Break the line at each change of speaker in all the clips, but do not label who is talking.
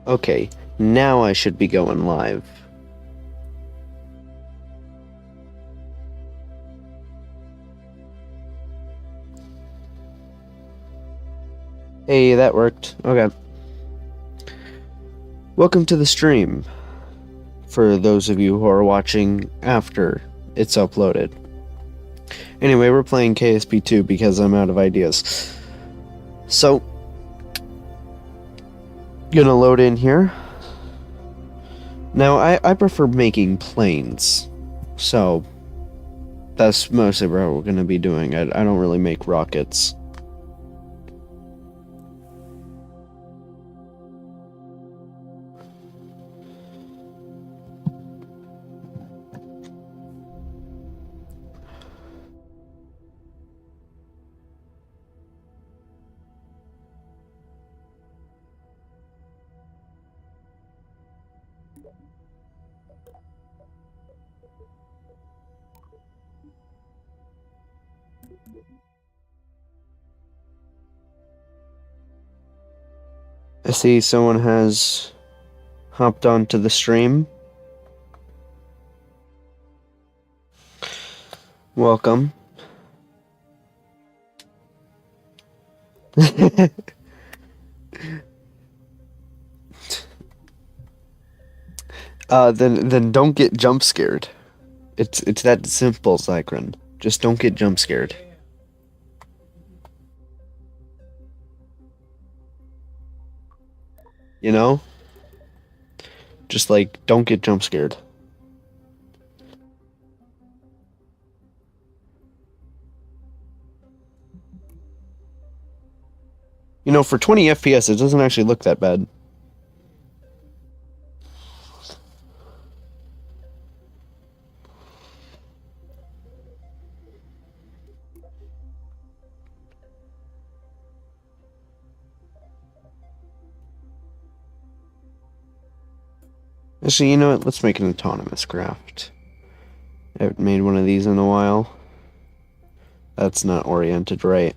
Okay, now I should be going live. Hey, that worked. Okay. Welcome to the stream, for those of you who are watching after it's uploaded. Anyway, we're playing KSP2 because I'm out of ideas. So, gonna load in here. Now, I prefer making planes, so that's mostly what we're gonna be doing. I don't really make rockets. I see someone has hopped onto the stream. Welcome. Then don't get jump scared. It's that simple, Zycron. Just don't get jump scared. You know? Just like don't get jump scared. You know, for 20 FPS, it doesn't actually look that bad. Actually, you know what? Let's make an autonomous craft. I haven't made one of these in a while. That's not oriented right.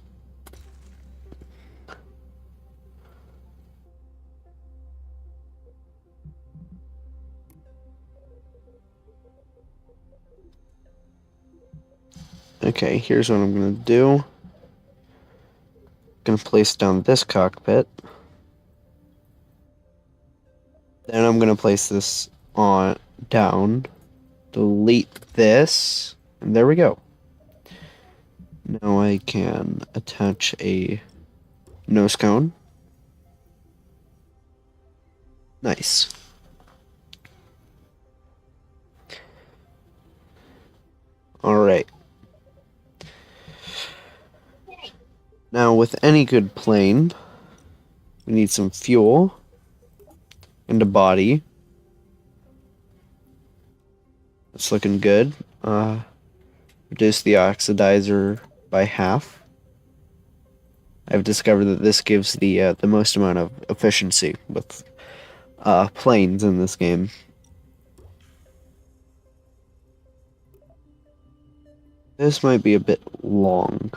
Okay, here's what I'm gonna do. Gonna place down this cockpit. Then I'm gonna place this on down. Delete this. And there we go. Now I can attach a nose cone. Nice. Alright. Now with any good plane, we need some fuel and a body. It's looking good. Reduce the oxidizer by half. I've discovered that this gives the most amount of efficiency with planes in this game. This might be a bit long.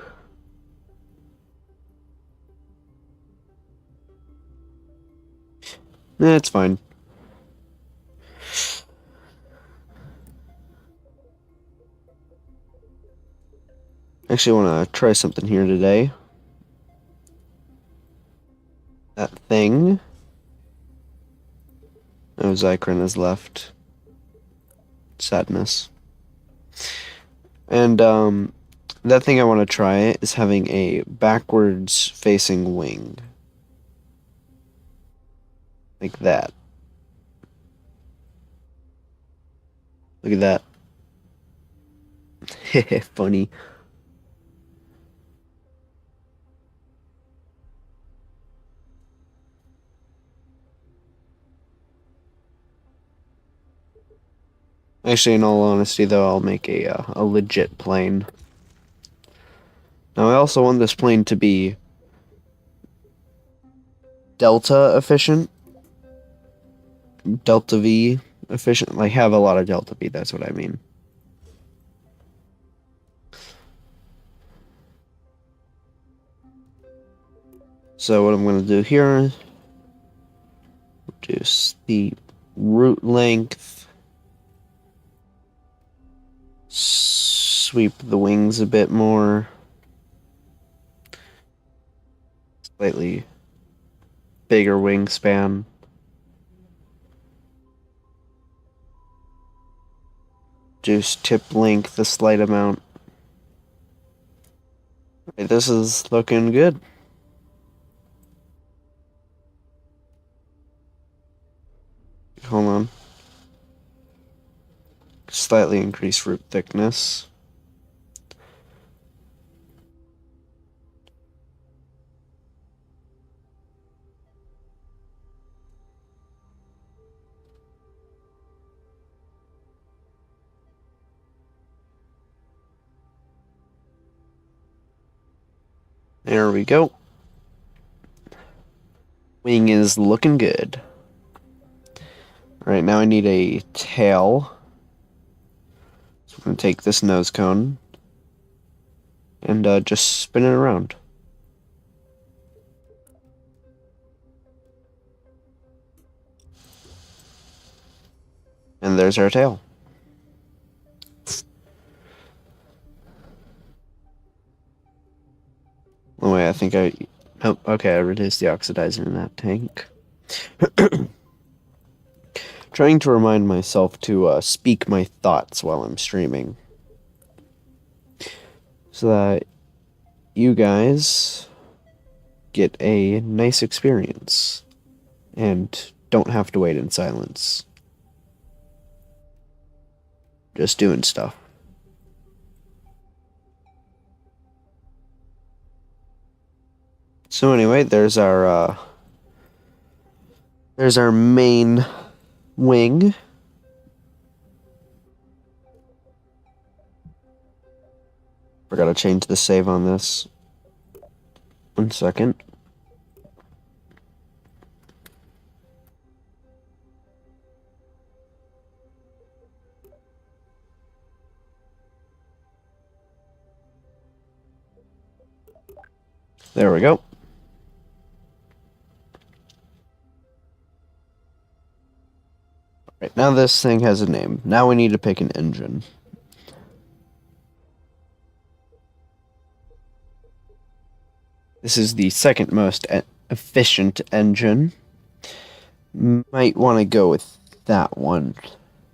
It's fine. Actually, I want to try something here today. That thing. Oh, Zycron has left. Sadness. And, that thing I want to try is having a backwards facing wing. Like that. Look at that. Funny. Actually, in all honesty, though, I'll make a legit plane. Now, I also want this plane to be Delta efficient. Delta V efficient. Like, have a lot of Delta V, that's what I mean. So what I'm going to do here, Reduce the root length. Sweep the wings a bit more. Slightly bigger wingspan. Reduce tip length a slight amount. Right, this is looking good. Hold on. Slightly increase root thickness. There we go. Wing is looking good. Alright, now I need a tail. So I'm going to take this nose cone and just spin it around. And there's our tail. Oh wait, I think I... Oh, okay, I reduced the oxidizer in that tank. Trying to remind myself to speak my thoughts while I'm streaming. So that you guys get a nice experience and don't have to wait in silence. Just doing stuff. So anyway, there's our main wing. Forgot to change the save on this. 1 second. There we go. Right, now this thing has a name. Now we need to pick an engine. This is the second most efficient engine. Might want to go with that one.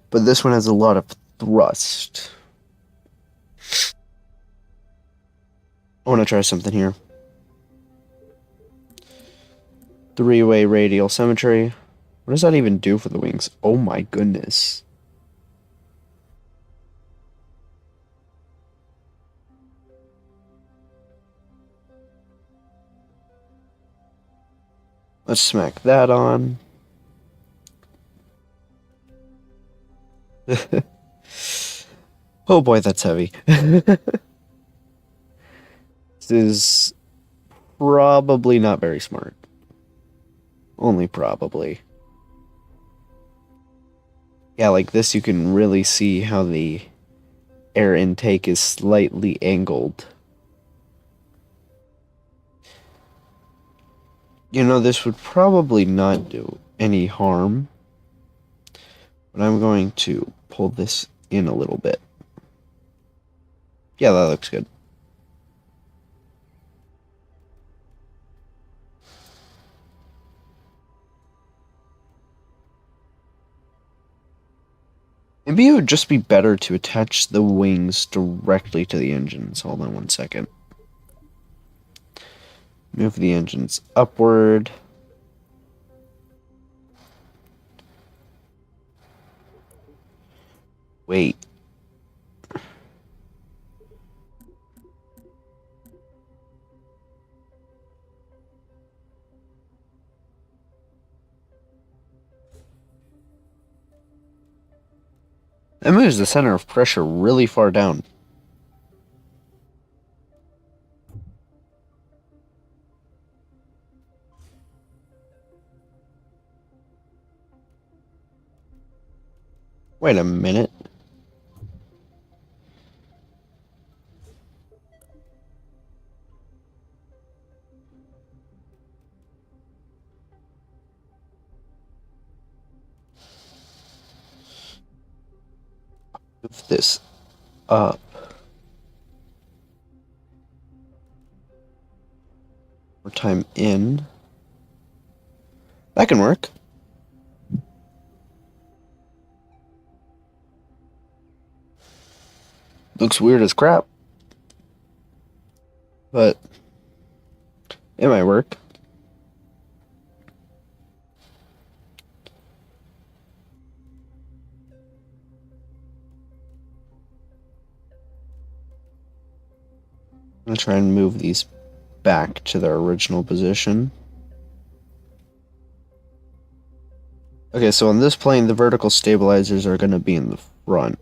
But this one has a lot of thrust. I want to try something here. 3-way radial symmetry. What does that even do for the wings? Oh my goodness. Let's smack that on. Oh boy, that's heavy. This is probably not very smart. Only probably. Yeah, like this you can really see how the air intake is slightly angled. You know, this would probably not do any harm. But I'm going to pull this in a little bit. Yeah, that looks good. Maybe it would just be better to attach the wings directly to the engines. Hold on 1 second. Move the engines upward. Wait. That moves the center of pressure really far down. Wait a minute. this up. More time in. That can work. Looks weird as crap. But it might work. I'm gonna try and move these back to their original position. Okay, so on this plane, the vertical stabilizers are going to be in the front.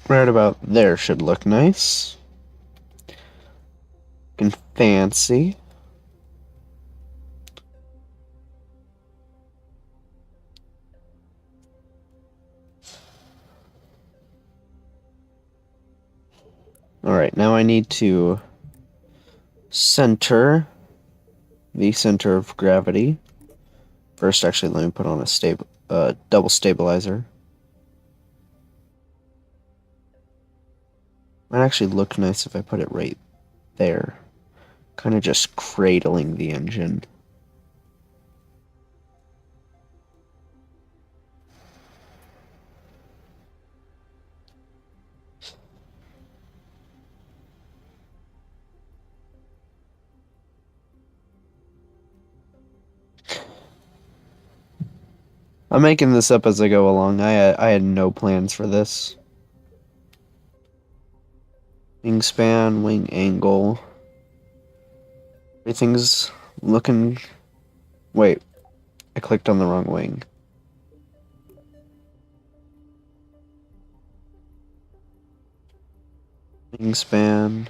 Right about there should look nice. Looking fancy. Alright, now I need to center the center of gravity. First, actually, let me put on a double stabilizer. Might actually look nice if I put it right there. Kind of just cradling the engine. I'm making this up as I go along. I had no plans for this. Wingspan, wing angle. Everything's looking... Wait, I clicked on the wrong wing. Wingspan.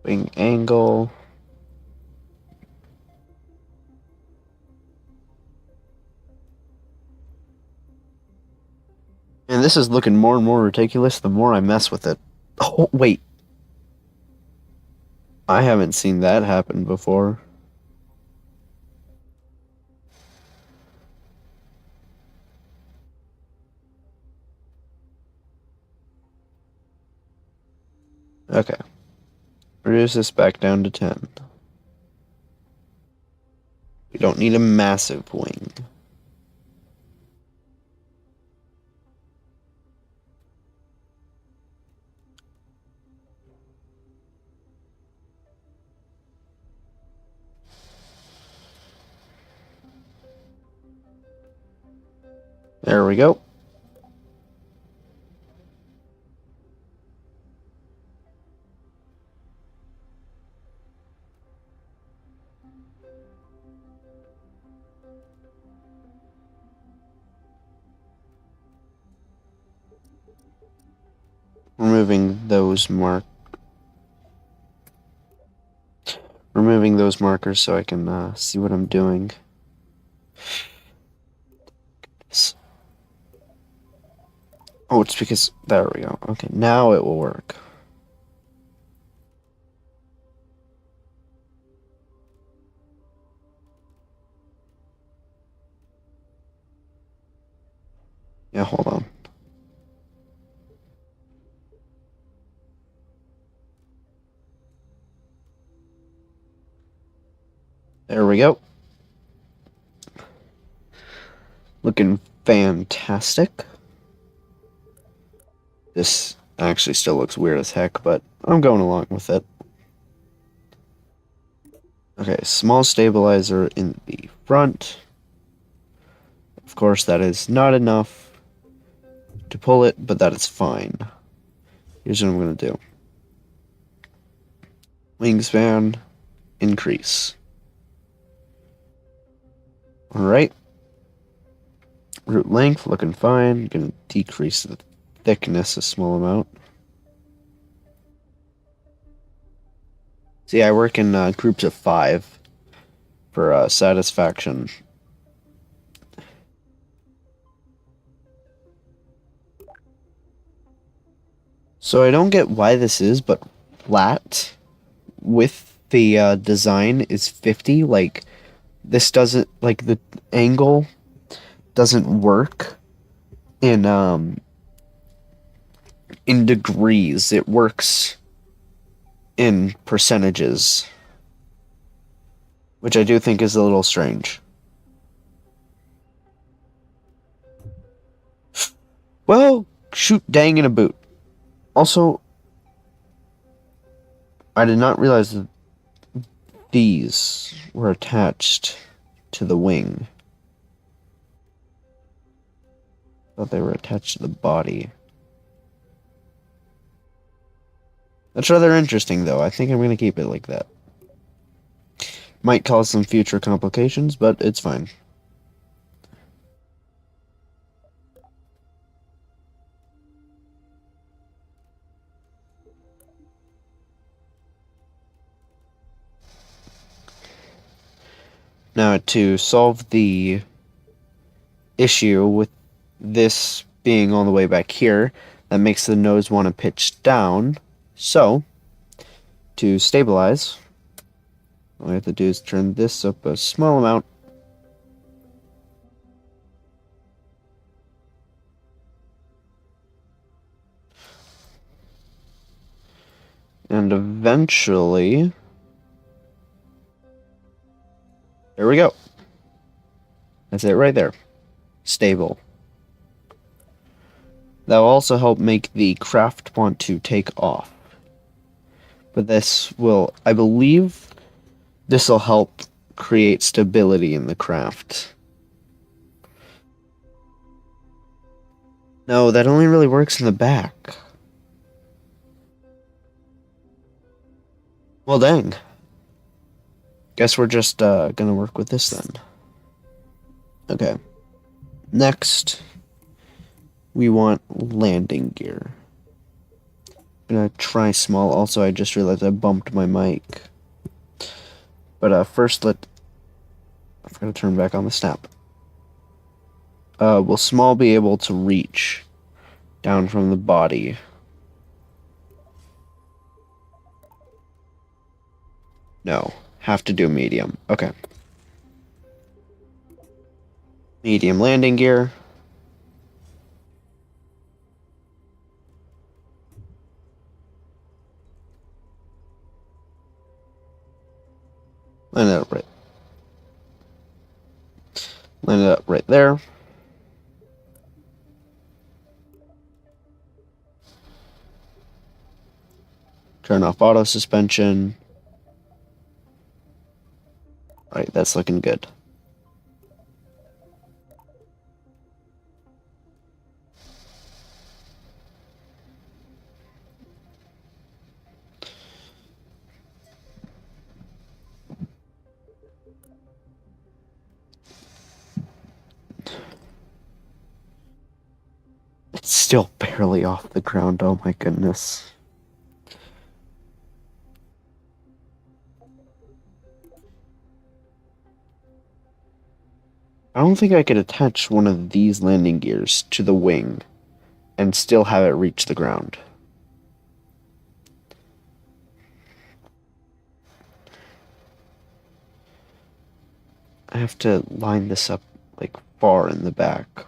Wing angle. And this is looking more and more ridiculous the more I mess with it. Oh, wait. I haven't seen that happen before. Okay. Reduce this back down to 10. We don't need a massive wing. There we go. Removing those markers so I can see what I'm doing. Oh, it's because... There we go. Okay, now it will work. Yeah, hold on. There we go. Looking fantastic. This actually still looks weird as heck, but I'm going along with it. Okay, small stabilizer in the front. Of course, that is not enough to pull it, but that is fine. Here's what I'm going to do. Wingspan, increase. Alright. Root length, looking fine. Going to decrease the thickness a small amount. See, I work in groups of 5 for satisfaction. So I don't get why this is, but flat with the design is 50. Like, this doesn't, like, the angle doesn't work in degrees. It works in percentages, which I do think is a little strange. Well, shoot dang in a boot. Also, I did not realize that these were attached to the wing. I thought they were attached to the body. That's rather interesting, though. I think I'm going to keep it like that. Might cause some future complications, but it's fine. Now, to solve the issue with this being all the way back here, that makes the nose want to pitch down. So, to stabilize, all I have to do is turn this up a small amount. And eventually, there we go. That's it right there. Stable. That will also help make the craft want to take off. But this will, I believe, this will help create stability in the craft. No, that only really works in the back. Well, dang. Guess we're just gonna work with this then. Okay. Next, we want landing gear. I'm gonna try small. Also, I just realized I bumped my mic. But first, I forgot to turn back on the snap. Will small be able to reach down from the body? No. Have to do medium. Okay. Medium landing gear. Line it up right. Line it up right there. Turn off auto suspension. Alright, that's looking good. It's still barely off the ground, oh my goodness. I don't think I could attach one of these landing gears to the wing and still have it reach the ground. I have to line this up like far in the back.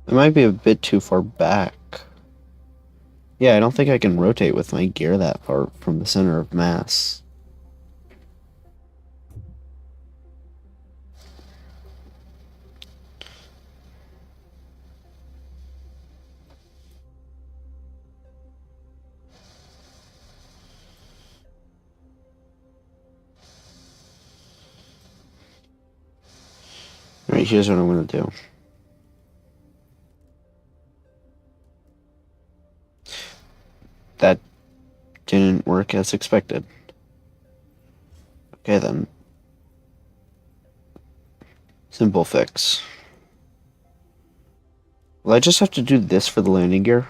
It might be a bit too far back. Yeah, I don't think I can rotate with my gear that far from the center of mass. Alright, here's what I'm gonna do. That didn't work as expected. Okay then. Simple fix. Will I just have to do this for the landing gear?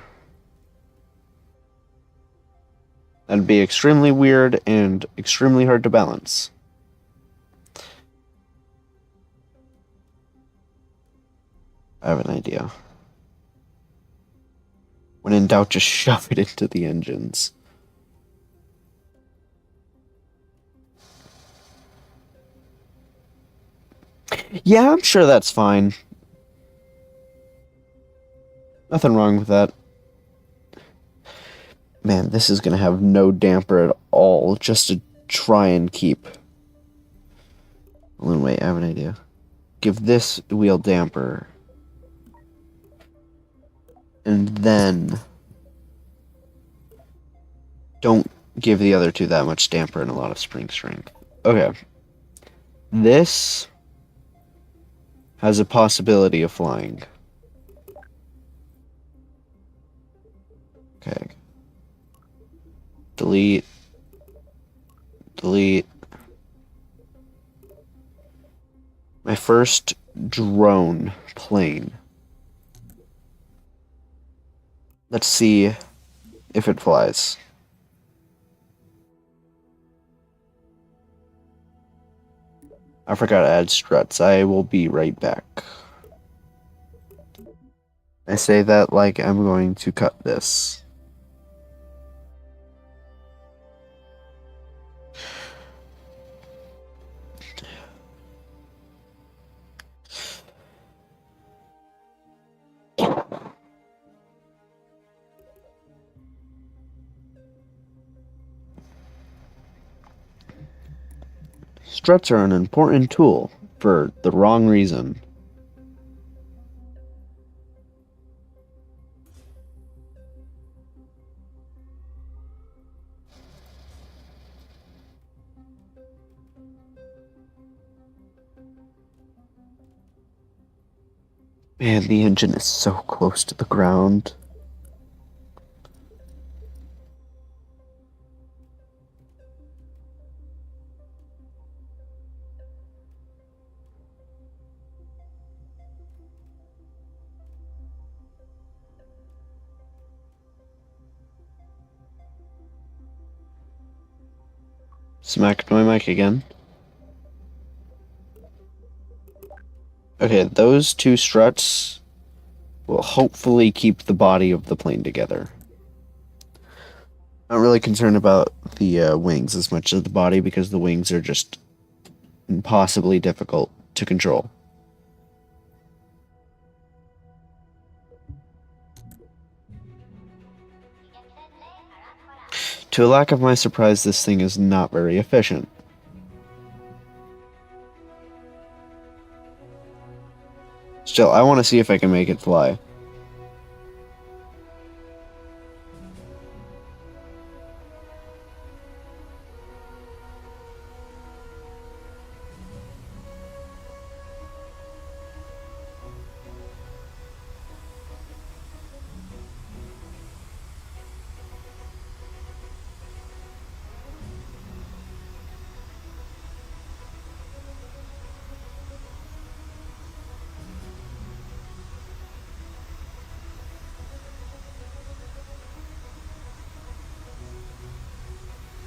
That'd be extremely weird and extremely hard to balance. I have an idea. When in doubt, just shove it into the engines. Yeah, I'm sure that's fine. Nothing wrong with that. Man, this is gonna have no damper at all, just to try and keep. Hold on, wait, I have an idea. Give this wheel damper. And then don't give the other two that much damper and a lot of spring strength. Okay. This has a possibility of flying. Okay. Delete. Delete. My first drone plane. Let's see if it flies. I forgot to add struts. I will be right back. I say that like I'm going to cut this. Struts are an important tool for the wrong reason. Man, the engine is so close to the ground. Smacked my mic again. Okay, those two struts will hopefully keep the body of the plane together. Not really concerned about the wings as much as the body because the wings are just impossibly difficult to control. To a lack of my surprise, this thing is not very efficient. Still, I want to see if I can make it fly.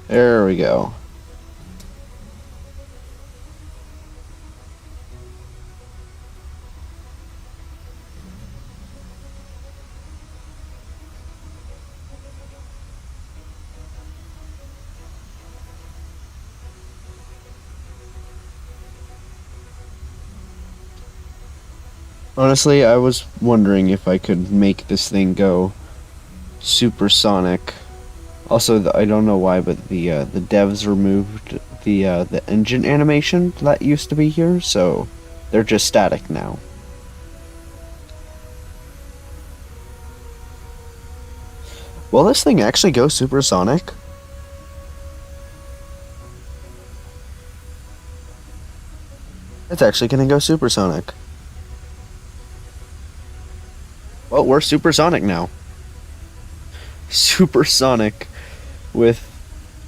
There we go. Honestly, I was wondering if I could make this thing go supersonic. Also, I don't know why, but the devs removed the engine animation that used to be here, so they're just static now. Will this thing actually go supersonic? It's actually gonna go supersonic. Well, we're supersonic now. Supersonic with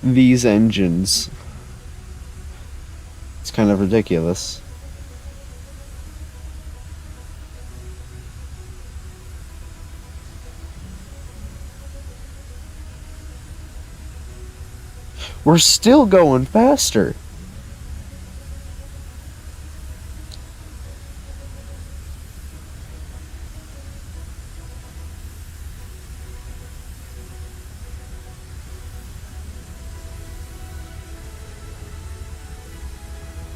these engines. It's kind of ridiculous. We're still going faster.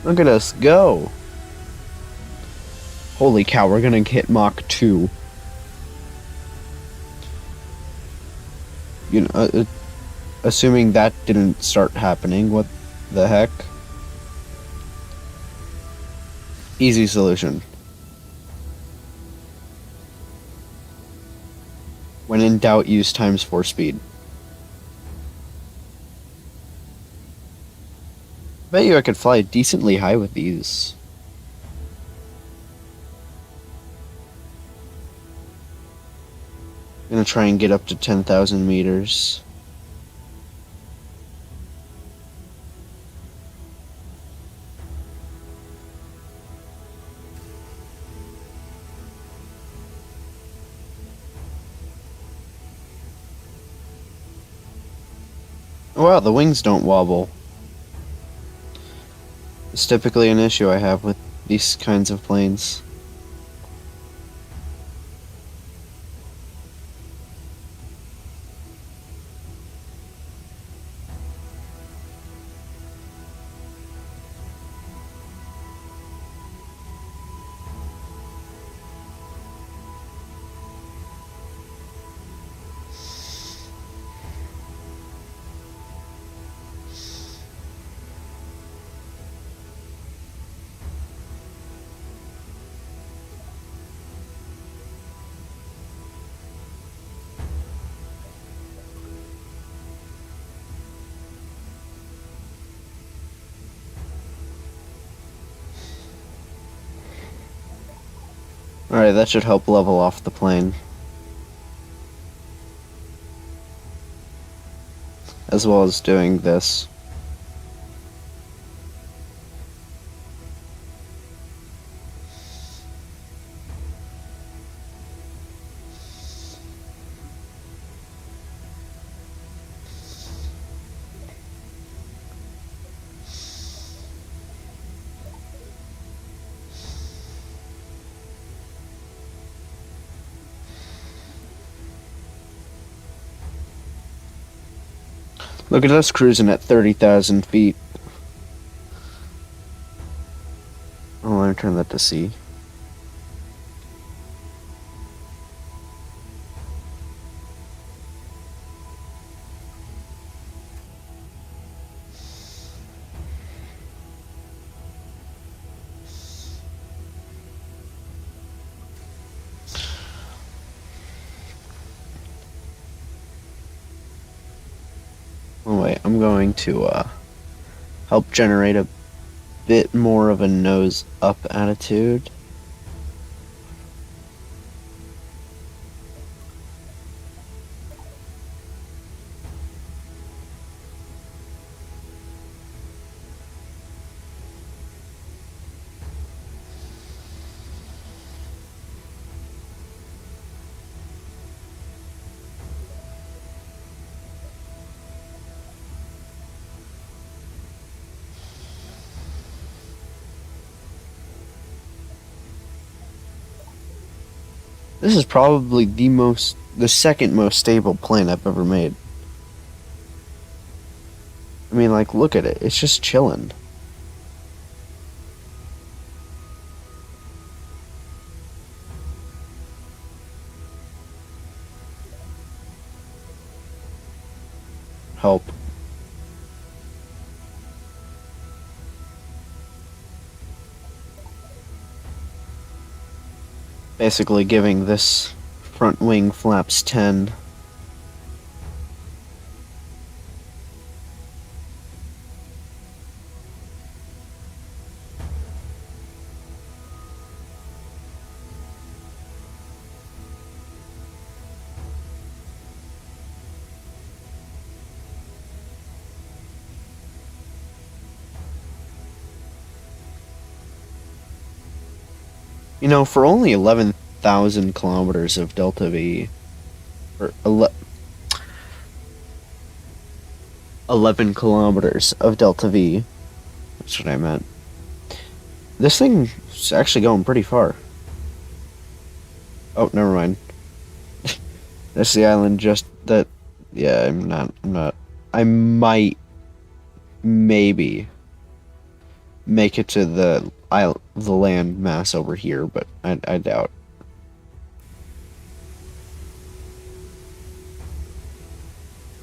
Look at us go. Holy cow, we're gonna hit Mach 2. You know, assuming that didn't start happening, what the heck? Easy solution. When in doubt, use times 4 speed. Bet you I could fly decently high with these. I'm gonna try and get up to 10,000 meters. Wow, the wings don't wobble. It's typically an issue I have with these kinds of planes. Alright, that should help level off the plane. As well as doing this. Look at us cruising at 30,000 feet. Oh, let me turn that to C. Oh wait, I'm going to help generate a bit more of a nose up attitude. This is probably the second most stable plane I've ever made. I mean, like, look at it. It's just chilling. help. Basically giving this front wing flaps 10. You know, for only 11,000 kilometers of Delta V, or 11 kilometers of Delta V, that's what I meant. This thing is actually going pretty far. Oh, never mind. That's the island just that. Yeah, I'm not. I might, maybe, make it to the land mass over here, but I doubt.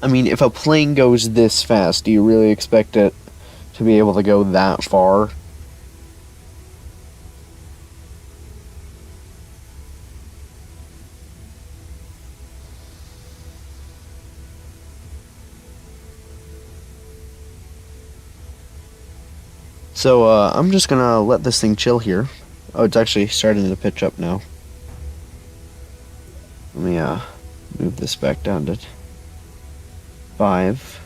I mean, if a plane goes this fast, do you really expect it to be able to go that far? So, I'm just gonna let this thing chill here. Oh, it's actually starting to pitch up now. Let me, move this back down to 5.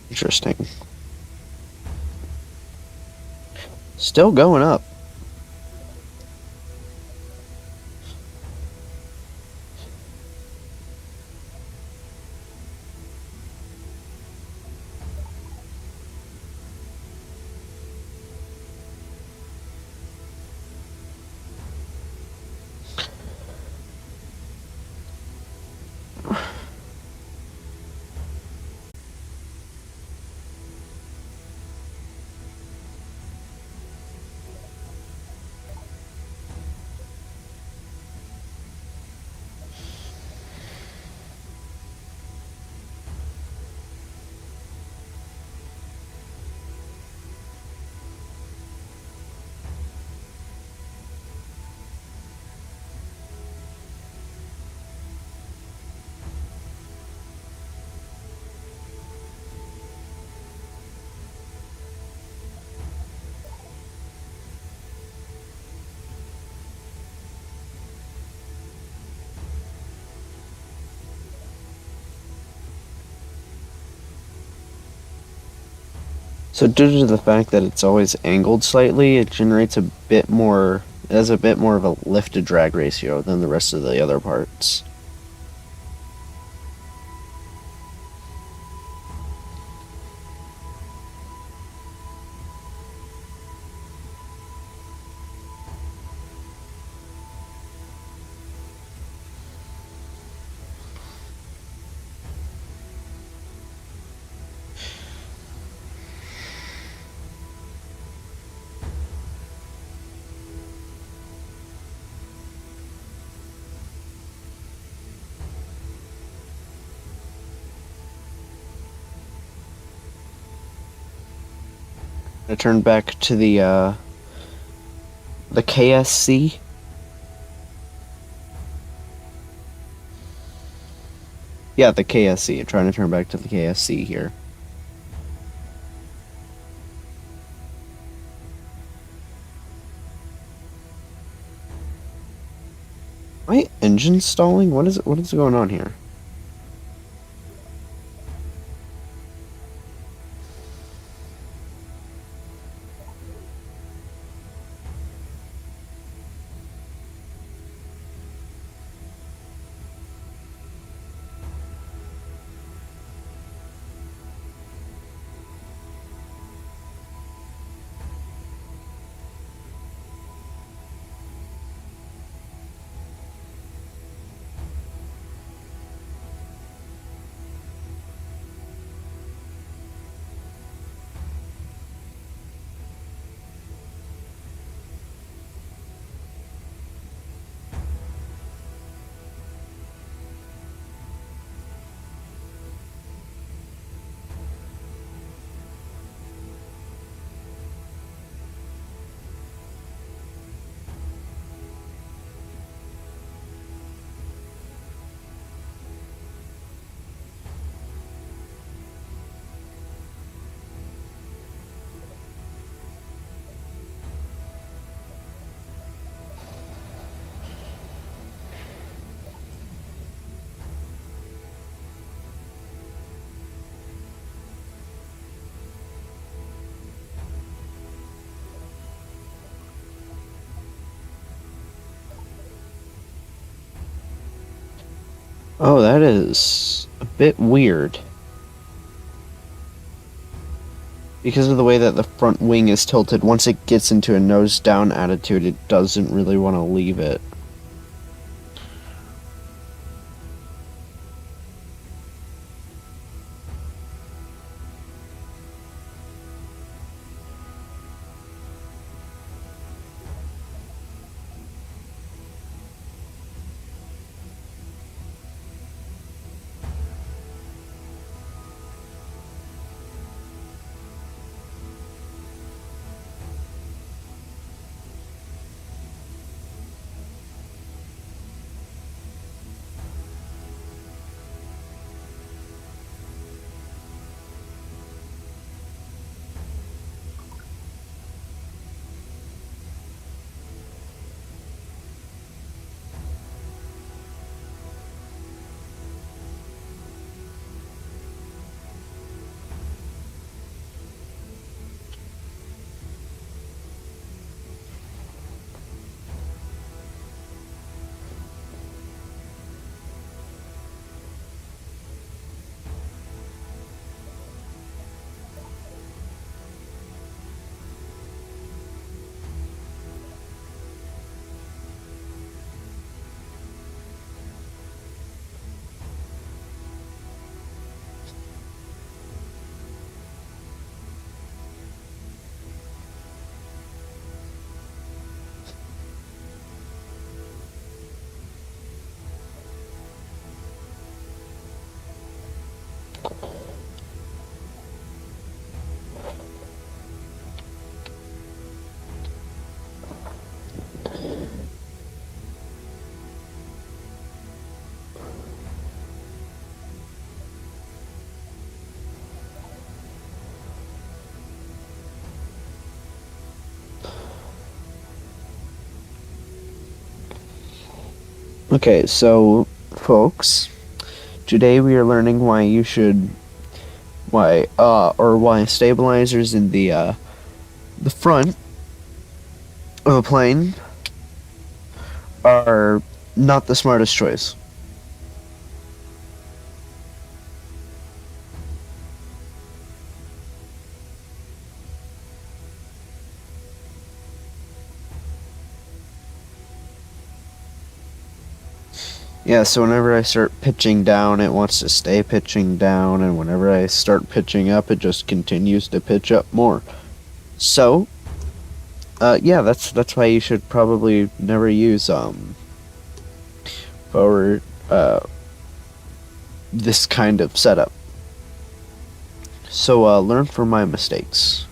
Interesting. Still going up. So due to the fact that it's always angled slightly, it generates a bit more, it has a bit more of a lift to drag ratio than the rest of the other parts. I turn back to the KSC. Yeah, the KSC. I'm trying to turn back to the KSC here. engine stalling? What is going on here? Oh, that is a bit weird. Because of the way that the front wing is tilted, once it gets into a nose down attitude, it doesn't really want to leave it. Okay, so, folks, today we are learning why stabilizers in the front of a plane are not the smartest choice. Yeah, so whenever I start pitching down, it wants to stay pitching down, and whenever I start pitching up, it just continues to pitch up more. So, yeah, that's why you should probably never use for this kind of setup. So, learn from my mistakes.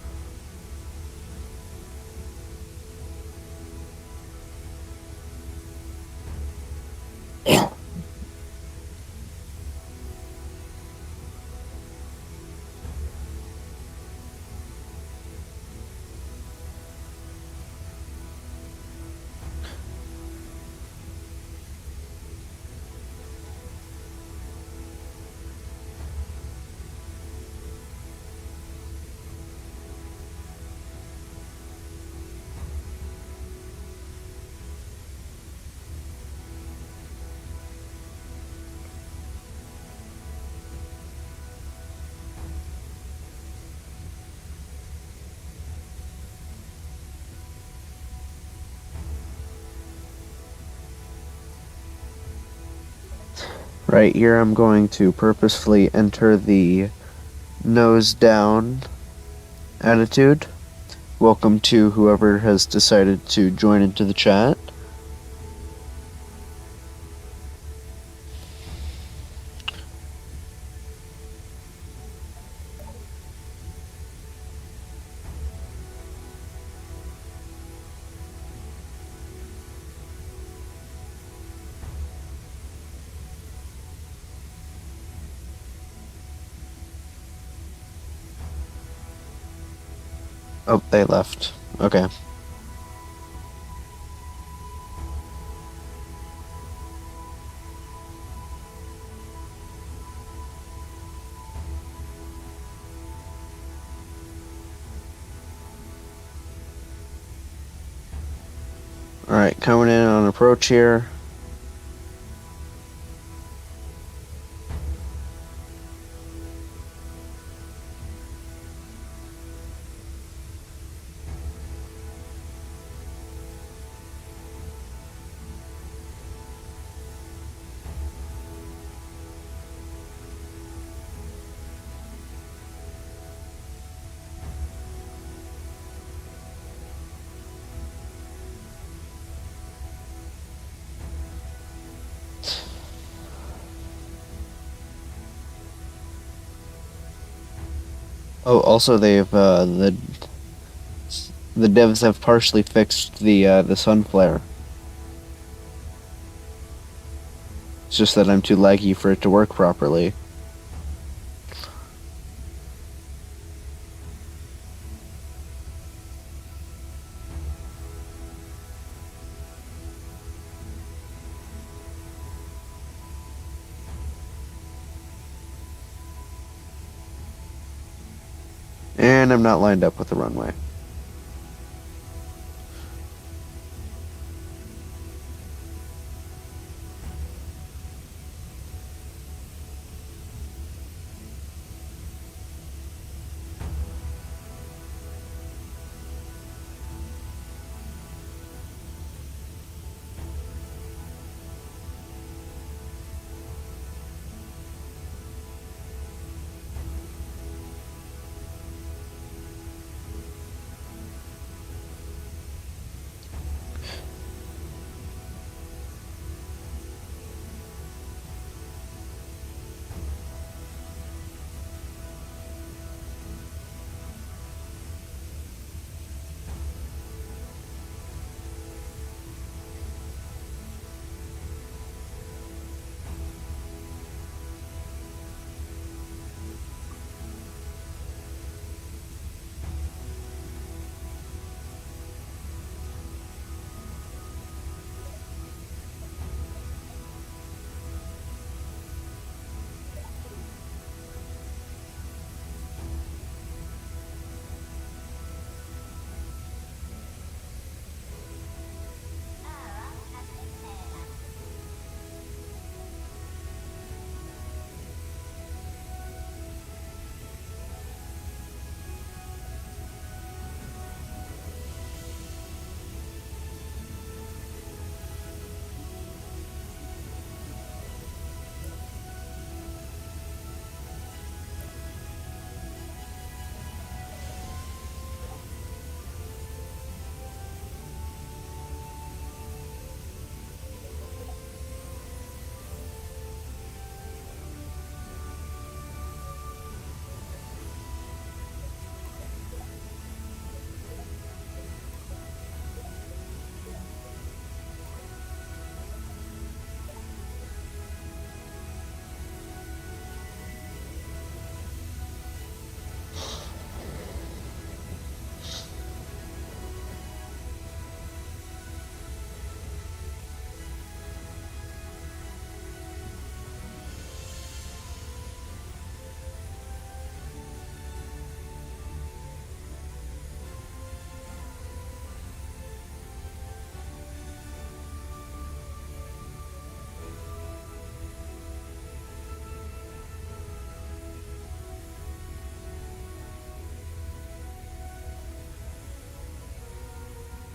Right here I'm going to purposefully enter the nose down attitude. Welcome to whoever has decided to join into the chat. Oh, they left. Okay. Alright, coming in on approach here. Oh, also they've the devs have partially fixed the sun flare. It's just that I'm too laggy for it to work properly. And I'm not lined up with the runway.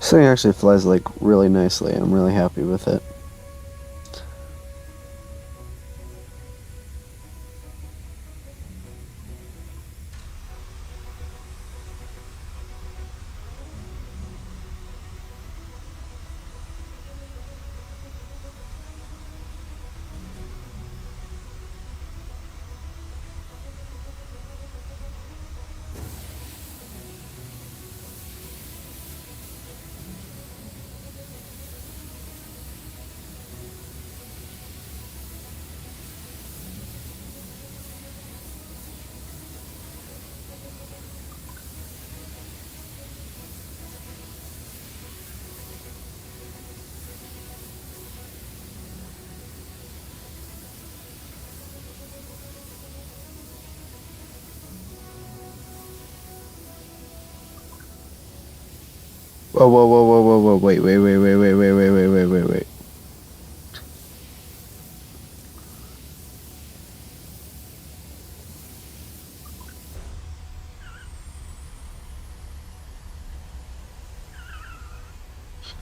This thing actually flies like really nicely. I'm really happy with it. Whoa, whoa, whoa, whoa, whoa, whoa, wait.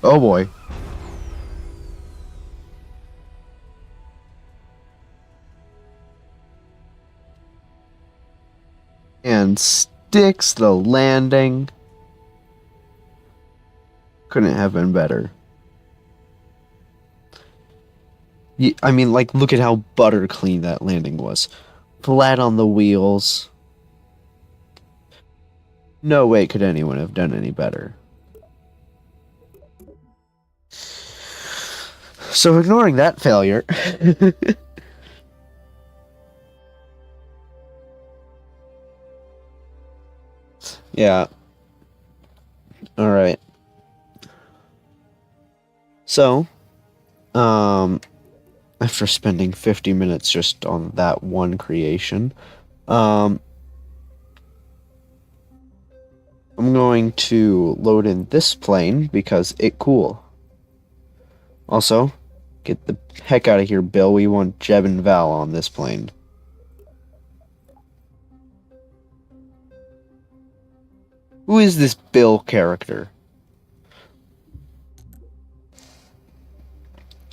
Oh boy. And sticks the landing. Couldn't have been better. I mean, like, look at how butter clean that landing was. Flat on the wheels. No way could anyone have done any better. So ignoring that failure. Yeah. Alright. So, after spending 50 minutes just on that one creation, I'm going to load in this plane because it cool. Also, get the heck out of here, Bill. We want Jeb and Val on this plane. Who is this Bill character?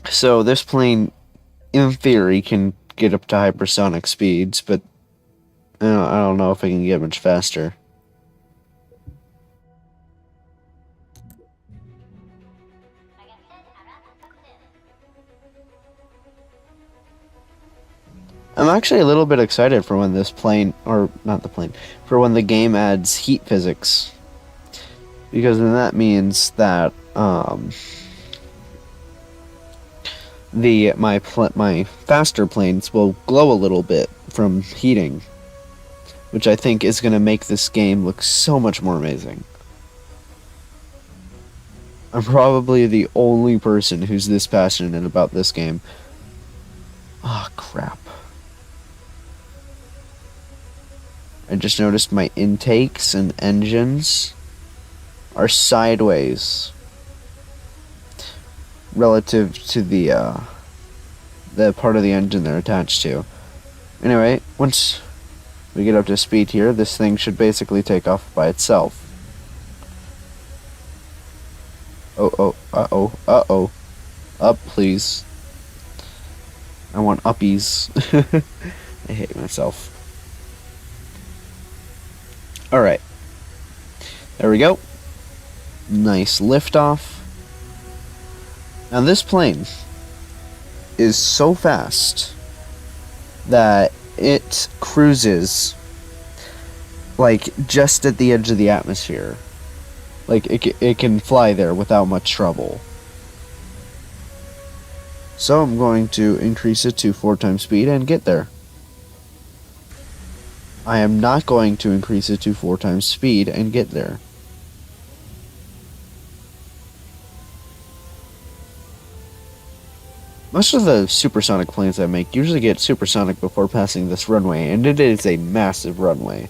So this plane, in theory, can get up to hypersonic speeds, but I don't know if I can get much faster. I'm actually a little bit excited for when this plane, or not the plane, for when the game adds heat physics. Because then that means that, my faster planes will glow a little bit from heating, which I think is going to make this game look so much more amazing. I'm probably the only person who's this passionate about this game. Oh, crap. I just noticed my intakes and engines are sideways relative to the part of the engine they're attached to. Anyway, once we get up to speed here, this thing should basically take off by itself. Uh-oh. Up, please. I want uppies. I hate myself. Alright. There we go. Nice liftoff. Now this plane is so fast that it cruises like just at the edge of the atmosphere. Like it can fly there without much trouble. So I'm going to increase it to 4 times speed and get there. I am not going to increase it to 4 times speed and get there. Most of the supersonic planes I make usually get supersonic before passing this runway, and it is a massive runway.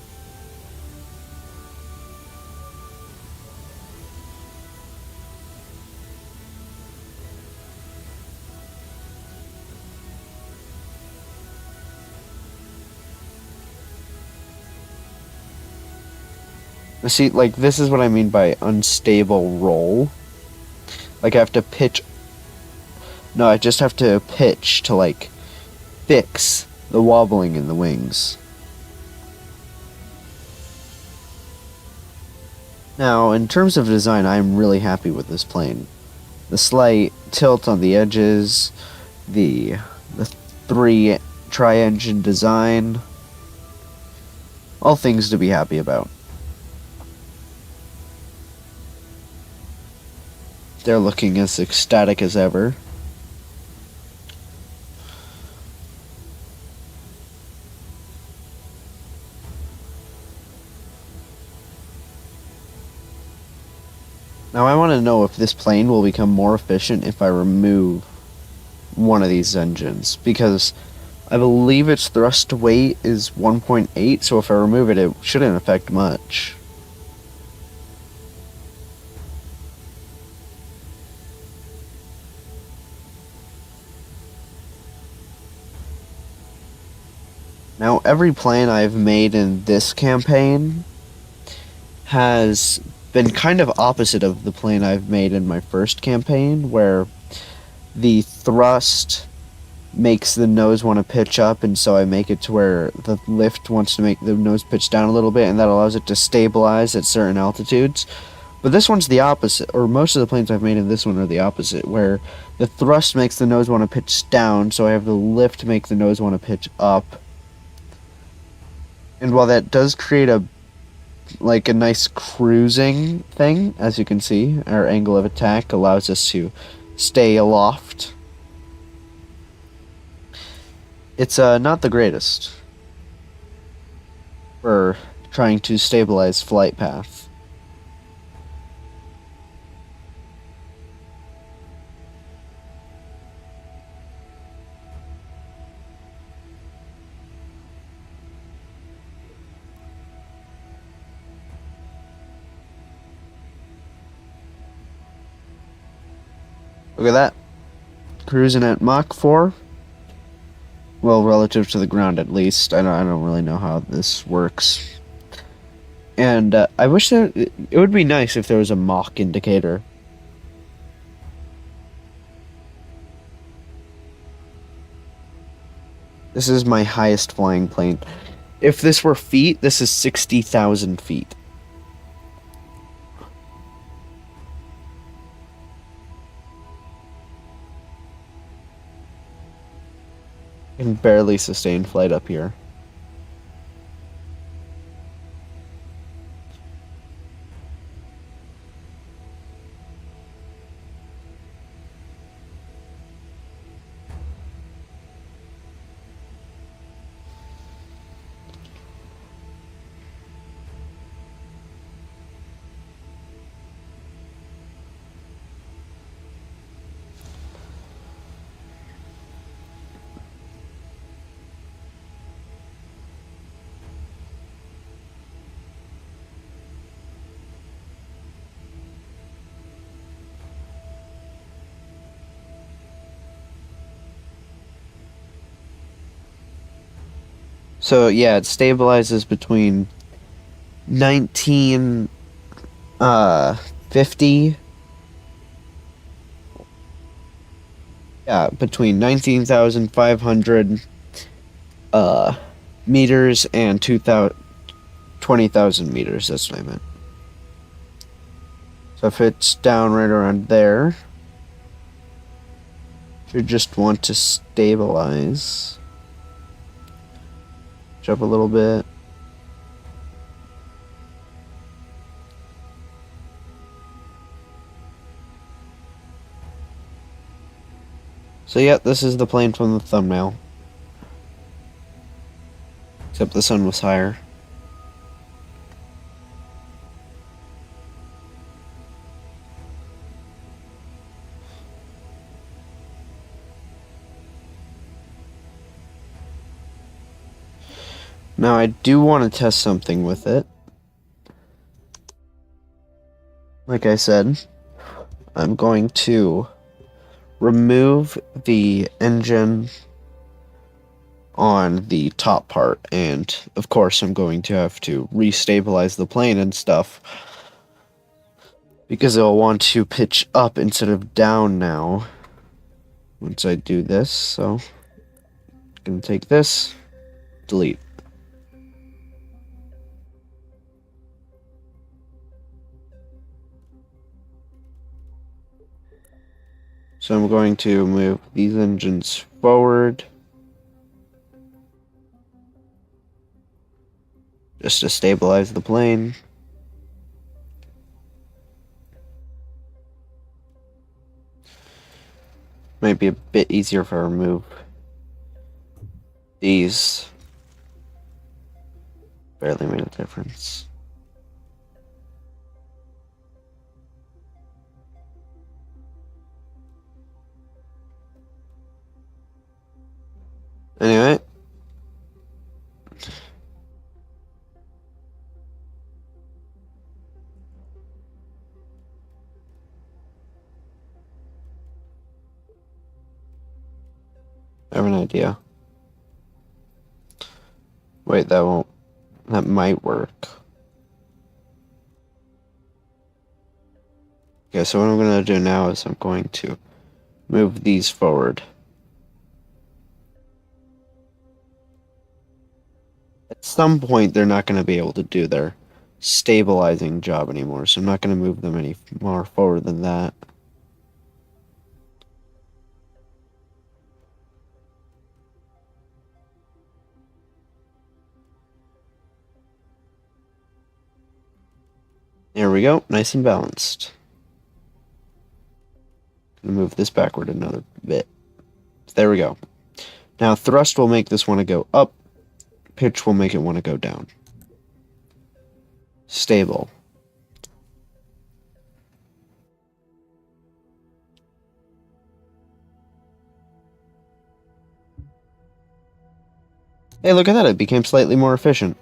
See, like, this is what I mean by unstable roll. Like, I have to pitch... No, I just have to pitch to, like, fix the wobbling in the wings. Now, in terms of design, I'm really happy with this plane. The slight tilt on the edges, the 3 tri-engine design, all things to be happy about. They're looking as ecstatic as ever. Now I want to know if this plane will become more efficient if I remove one of these engines, because I believe its thrust to weight is 1.8, so if I remove it, it shouldn't affect much. Now, every plane I've made in this campaign has been kind of opposite of the plane I've made in my first campaign, where the thrust makes the nose want to pitch up, and so I make it to where the lift wants to make the nose pitch down a little bit, and that allows it to stabilize at certain altitudes. But this one's the opposite, or most of the planes I've made in this one are the opposite, where the thrust makes the nose want to pitch down, so I have the lift make the nose want to pitch up. And while that does create a nice cruising thing, as you can see, our angle of attack allows us to stay aloft. It's not the greatest for trying to stabilize flight path. Look at that. Cruising at Mach 4. Well, relative to the ground at least. I don't really know how this works. And I wish it would be nice if there was a Mach indicator. This is my highest flying plane. If this were feet, this is 60,000 feet. I can barely sustain flight up here. So yeah, it stabilizes between 1950. Yeah, between 19,500 meters and 20,000 meters. That's what I meant. So if it's down right around there, you just want to stabilize. Up a little bit. So yeah, this is the plane from the thumbnail. Except the sun was higher. Now I do want to test something with it. Like I said, I'm going to remove the engine on the top part, and of course I'm going to have to restabilize the plane and stuff, because it'll want to pitch up instead of down now once I do this. So I'm gonna take this, delete. So I'm going to move these engines forward just to stabilize the plane. Might be a bit easier if I remove these. Barely made a difference. Anyway. I have an idea. Wait, that won't. That might work. Okay, so what I'm going to do now is I'm going to move these forward. At some point, they're not going to be able to do their stabilizing job anymore, so I'm not going to move them any more forward than that. There we go, nice and balanced. Gonna move this backward another bit. There we go. Now thrust will make this want to go up, pitch will make it want to go down. Stable. Hey, look at that, it became slightly more efficient.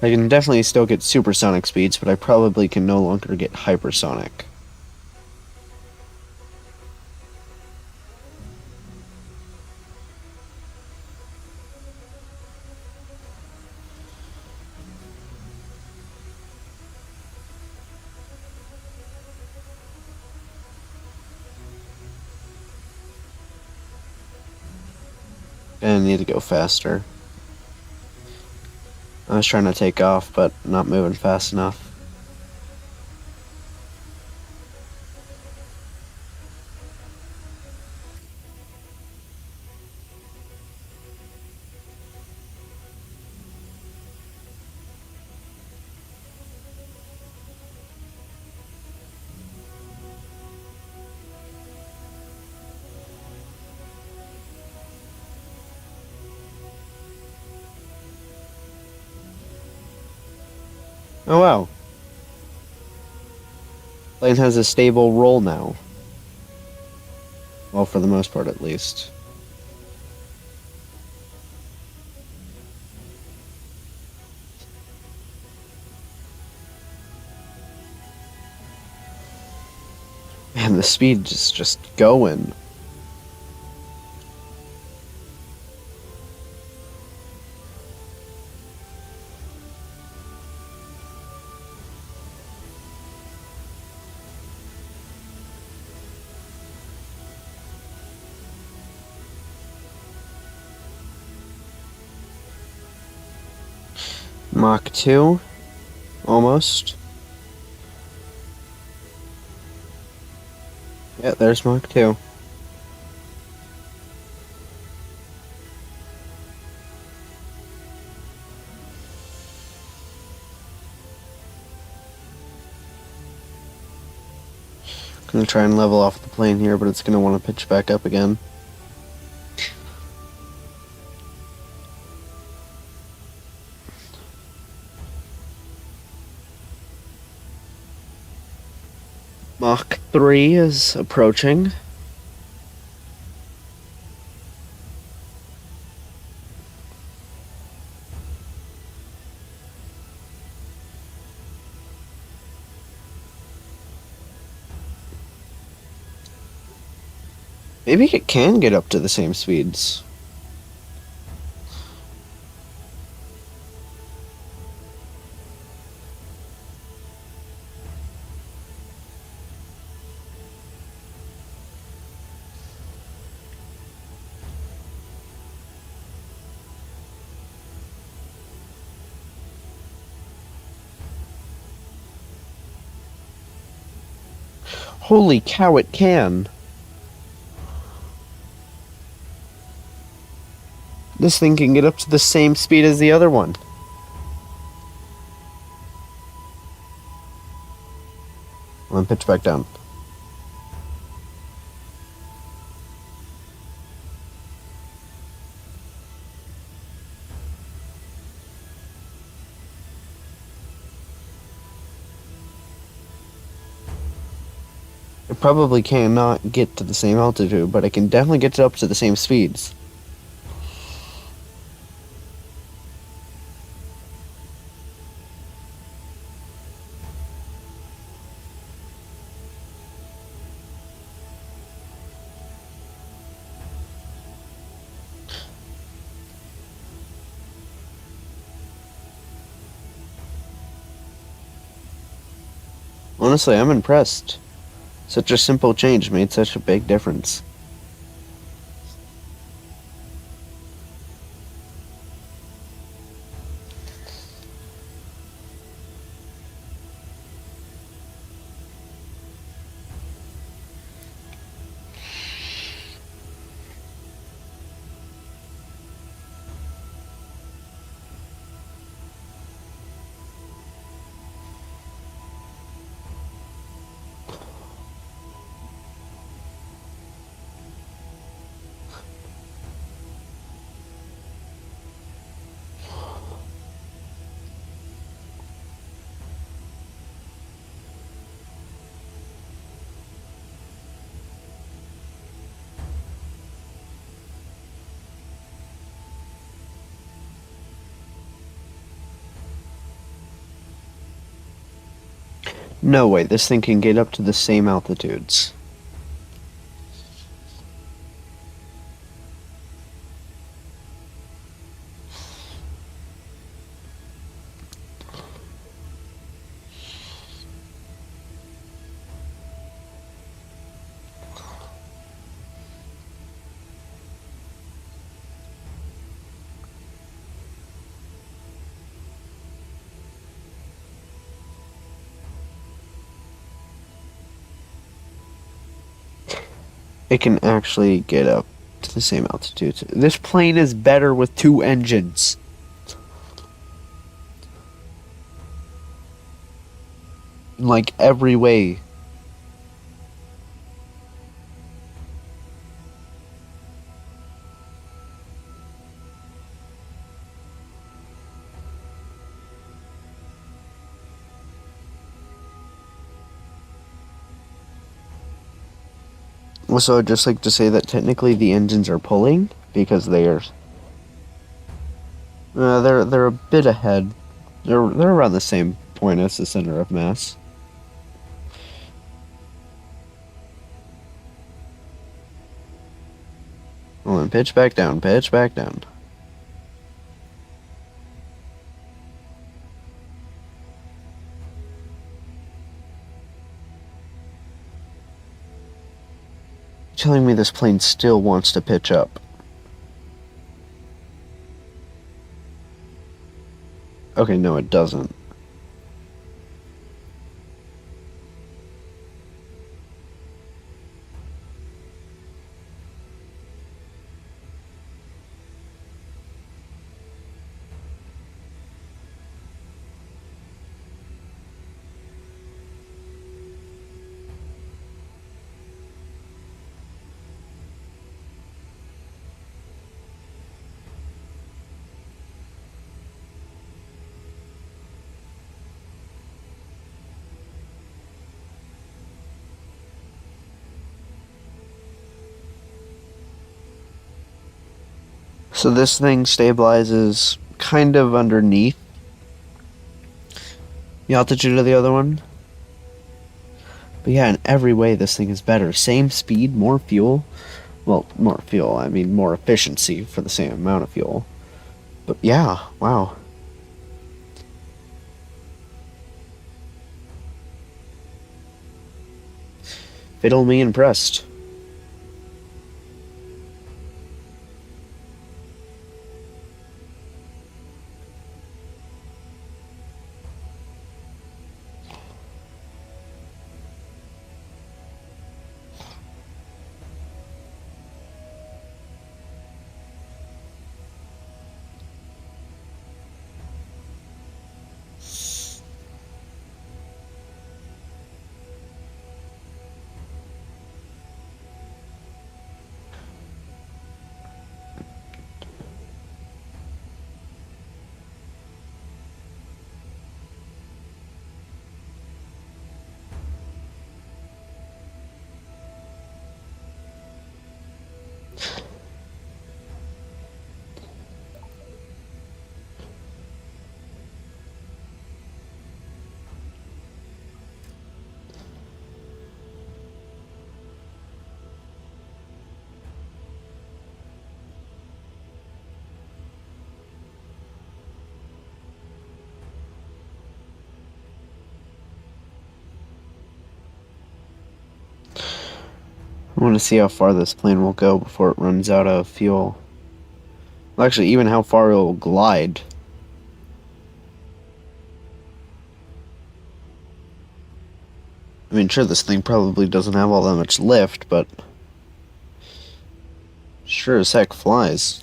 I can definitely still get supersonic speeds, but I probably can no longer get hypersonic. And I need to go faster. I was trying to take off, but not moving fast enough. Oh wow. Plane has a stable roll now. Well, for the most part at least. Man, the speed is just going. Mach 2? Almost. Yeah, there's Mach 2. Gonna try and level off the plane here, but it's gonna want to pitch back up again. Mach 3 is approaching. Maybe it can get up to the same speeds. Holy cow, it can! This thing can get up to the same speed as the other one. I'm gonna pitch back down. I probably cannot get to the same altitude, but I can definitely get up to the same speeds. Honestly, I'm impressed. Such a simple change made such a big difference. No way, this thing can get up to the same altitudes. It can actually get up to the same altitudes. This plane is better with two engines. In like every way. Also, I'd just like to say that technically the engines are pulling because they're a bit ahead. They're around the same point as the center of mass. Hold on, pitch back down, pitch back down. Telling me this plane still wants to pitch up. Okay, no, it doesn't. So this thing stabilizes kind of underneath the altitude of the other one. But yeah, in every way this thing is better. Same speed, more fuel. Well, more fuel, I mean more efficiency for the same amount of fuel. But yeah, wow. Fiddle me impressed. I want to see how far this plane will go before it runs out of fuel. Well, actually, even how far it will glide. I mean, sure, this thing probably doesn't have all that much lift, but sure as heck flies.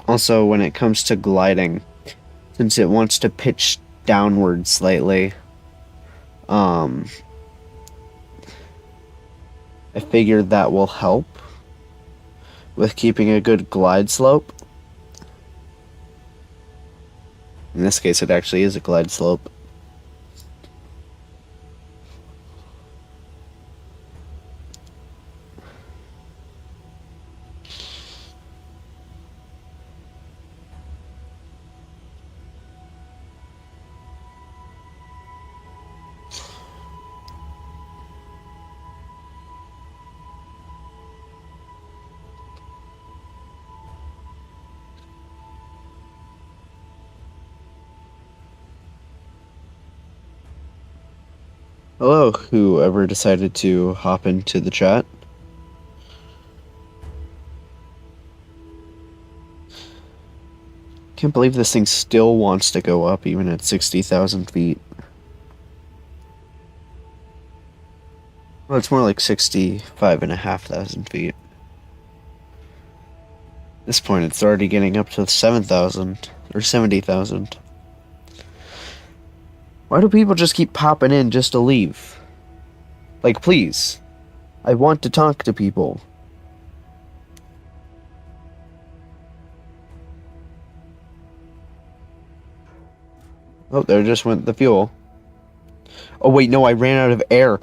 Also, when it comes to gliding, since it wants to pitch downward slightly, I figured that will help with keeping a good glide slope. In this case, it actually is a glide slope. Hello, whoever decided to hop into the chat. Can't believe this thing still wants to go up even at 60,000 feet. Well, it's more like 65,500 feet. At this point, it's already getting up to 7,000 or 70,000. Why do people just keep popping in just to leave? Like, please. I want to talk to people. Oh, there just went the fuel. Oh, wait, no, I ran out of air.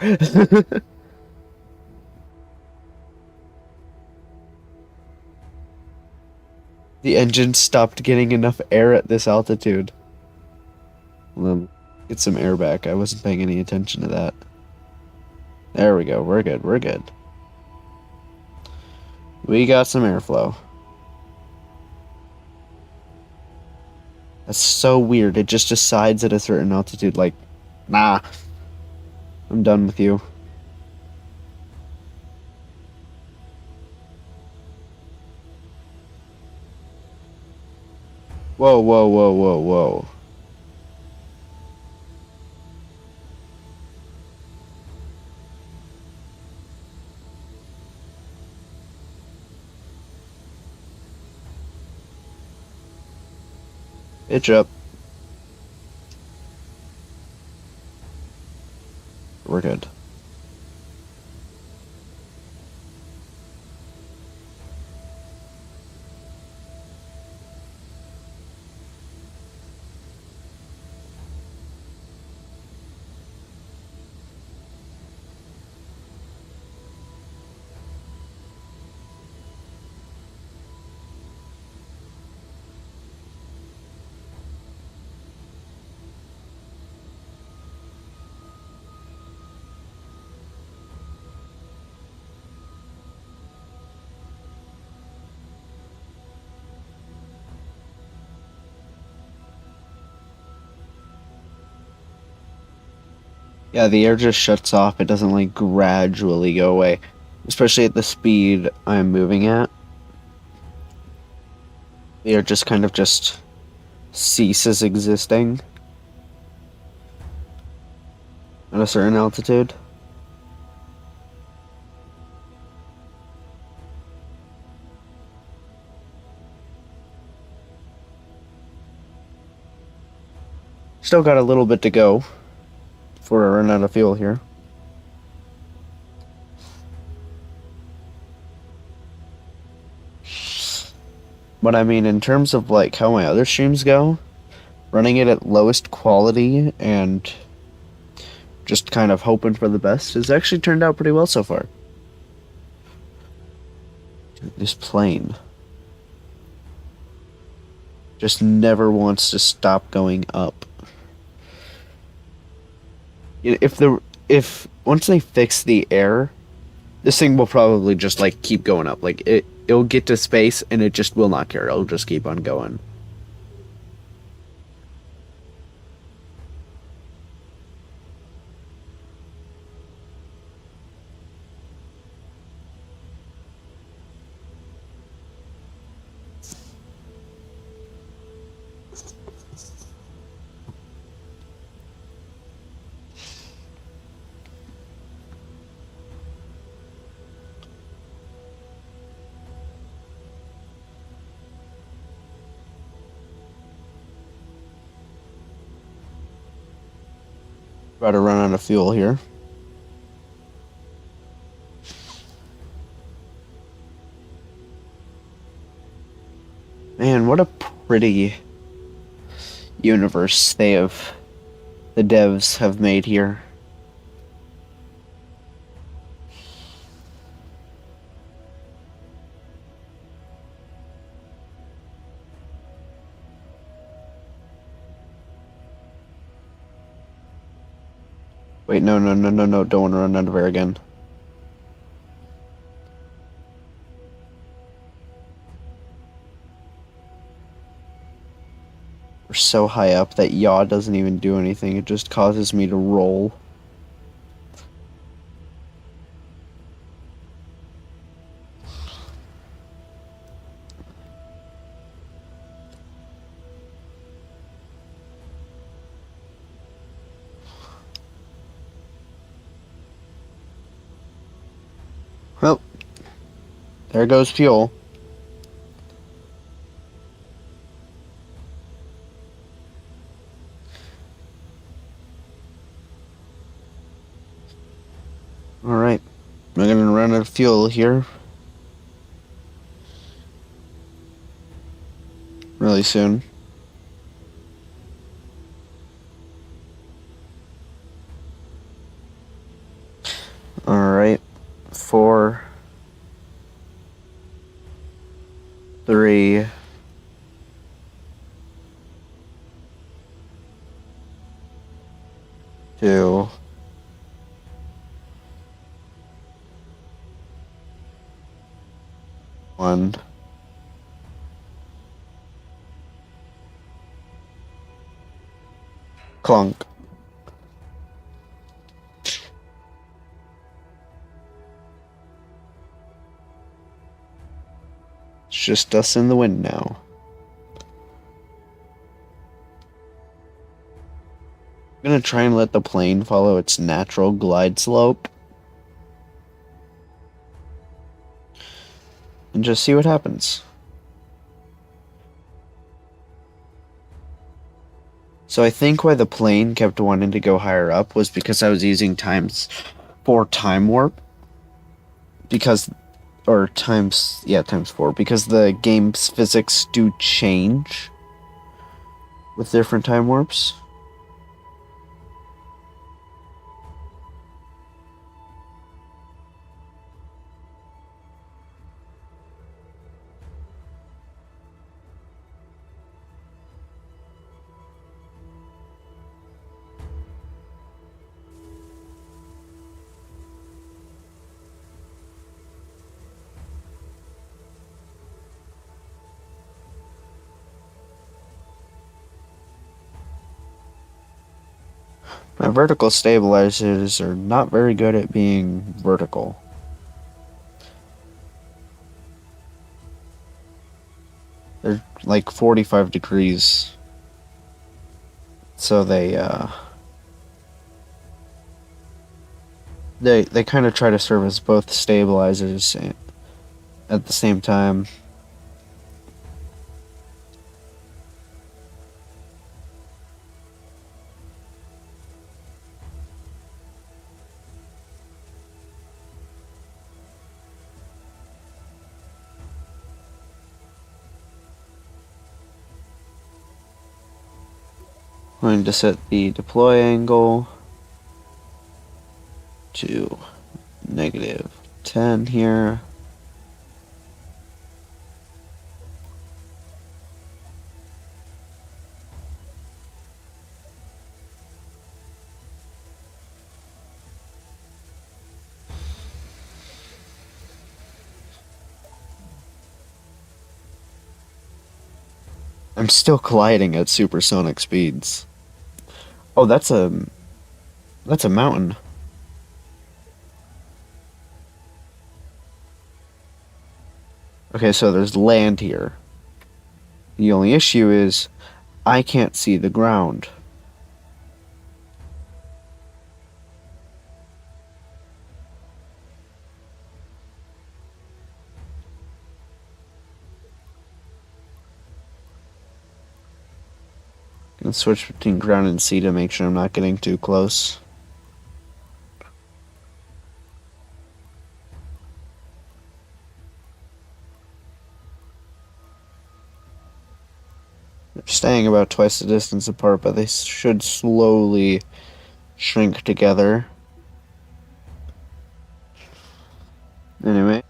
The engine stopped getting enough air at this altitude. Well, get some air back. I wasn't paying any attention to that. There we go. We're good. We're good. We got some airflow. That's so weird. It just decides at a certain altitude, like, nah, I'm done with you. Whoa, whoa, whoa, whoa, whoa. Pitch up. We're good. Yeah, the air just shuts off. It doesn't, like, gradually go away. Especially at the speed I'm moving at. The air just kind of just ceases existing at a certain altitude. Still got a little bit to go before I run out of fuel here. But I mean, in terms of like how my other streams go, running it at lowest quality and just kind of hoping for the best has actually turned out pretty well so far. This plane just never wants to stop going up. If the if once they fix the air, this thing will probably just like keep going up. Like it'll get to space and it just will not care. It'll just keep on going. About to run out of fuel here. Man, what a pretty universe the devs have made here. Wait, no, no, no, no, no, don't want to run out of air again. We're so high up that yaw doesn't even do anything. It just causes me to roll. Well, there goes fuel. Alright, we're gonna run out of fuel here really soon. Alright, 4, 3, 2, 1. Clunk. It's just us in the wind now. I'm gonna try and let the plane follow its natural glide slope. And just see what happens. So I think why the plane kept wanting to go higher up was because I was using times 4 time warp. Because, or times 4. Because the game's physics do change with different time warps. My vertical stabilizers are not very good at being vertical. They're like 45 degrees. So they kind of try to serve as both stabilizers at the same time. I'm going to set the deploy angle to -10 here. I'm still colliding at supersonic speeds. Oh, that's a mountain. Okay, so there's land here. The only issue is I can't see the ground. Can switch between ground and sea to make sure I'm not getting too close. They're staying about twice the distance apart, but they should slowly shrink together. Anyway.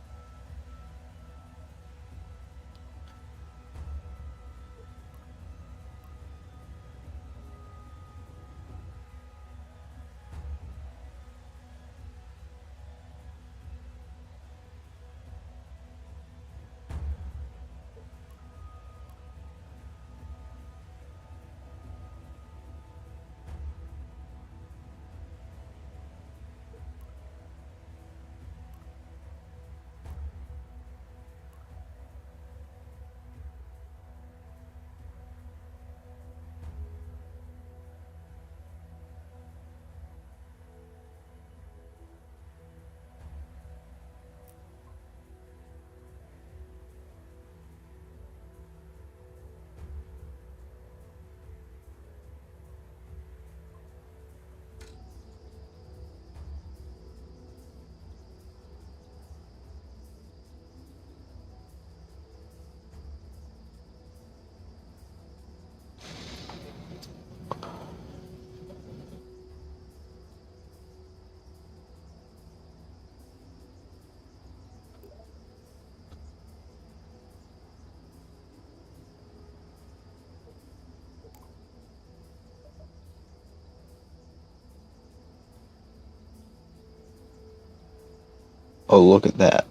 Oh, look at that.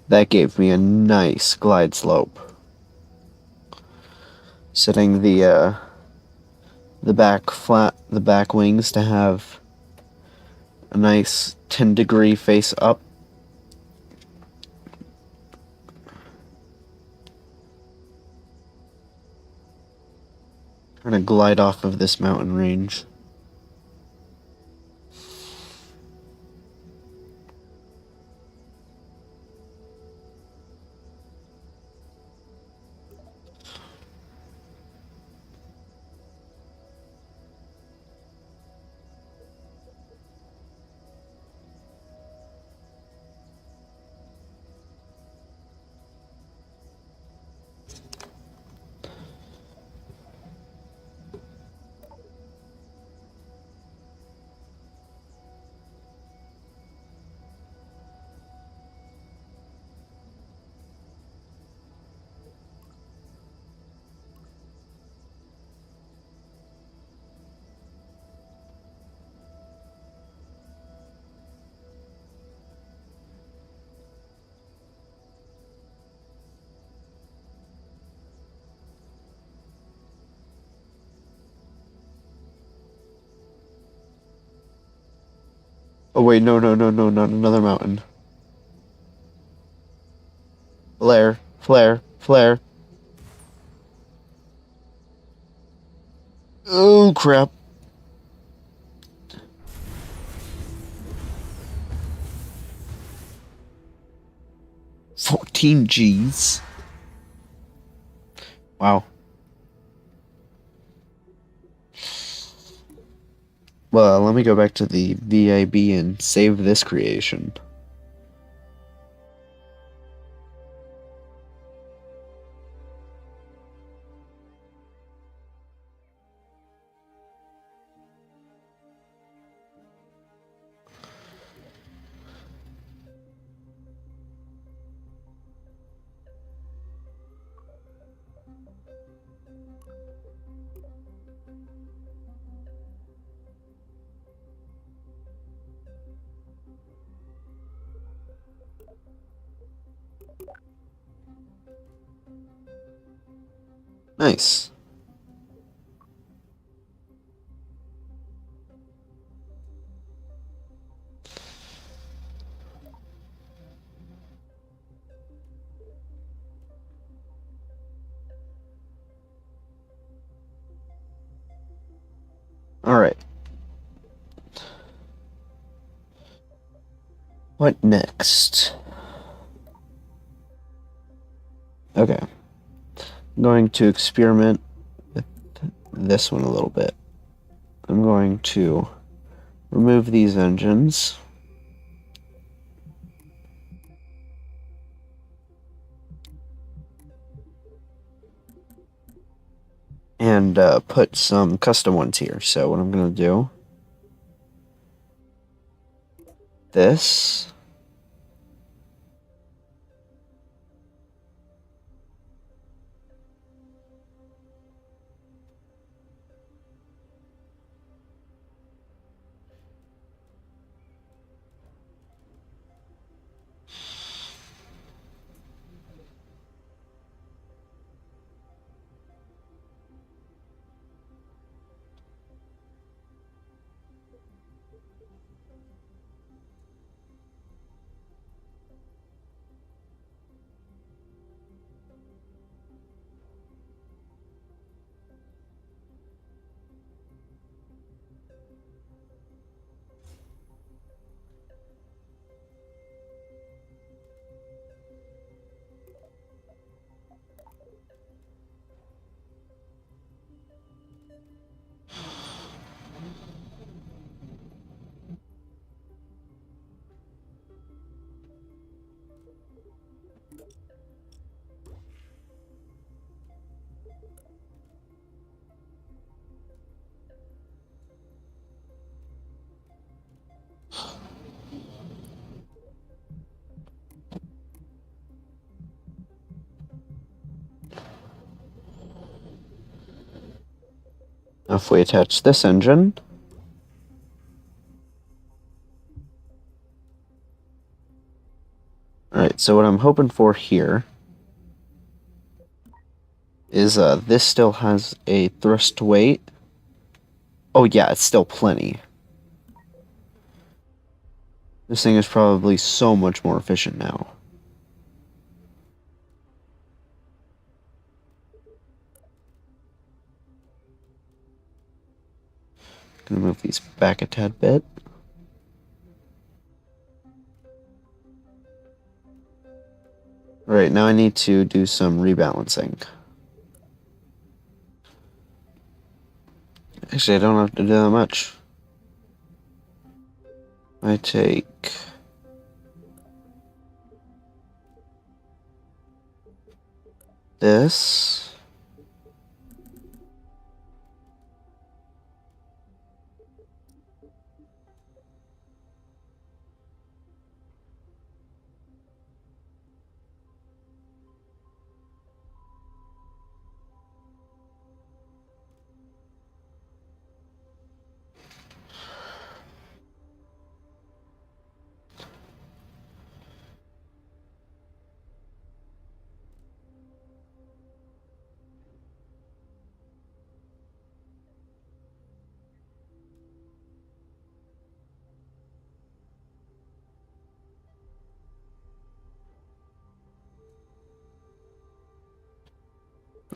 That gave me a nice glide slope. Setting the back wings to have a nice 10-degree face up. Trying to glide off of this mountain range. Oh wait, no, no, no, no, not another mountain. Flare, flare, flare. Oh crap. 14 G's. Wow. Well, let me go back to the VIB and save this creation. Nice. Alright. What next? Okay. I'm going to experiment with this one a little bit. I'm going to remove these engines. And put some custom ones here. So what I'm going to do, this, if we attach this engine, alright, so what I'm hoping for here is this still has a thrust weight. Oh yeah, it's still plenty. This thing is probably so much more efficient now. Gonna move these back a tad bit. Alright, now I need to do some rebalancing. Actually, I don't have to do that much. I take this.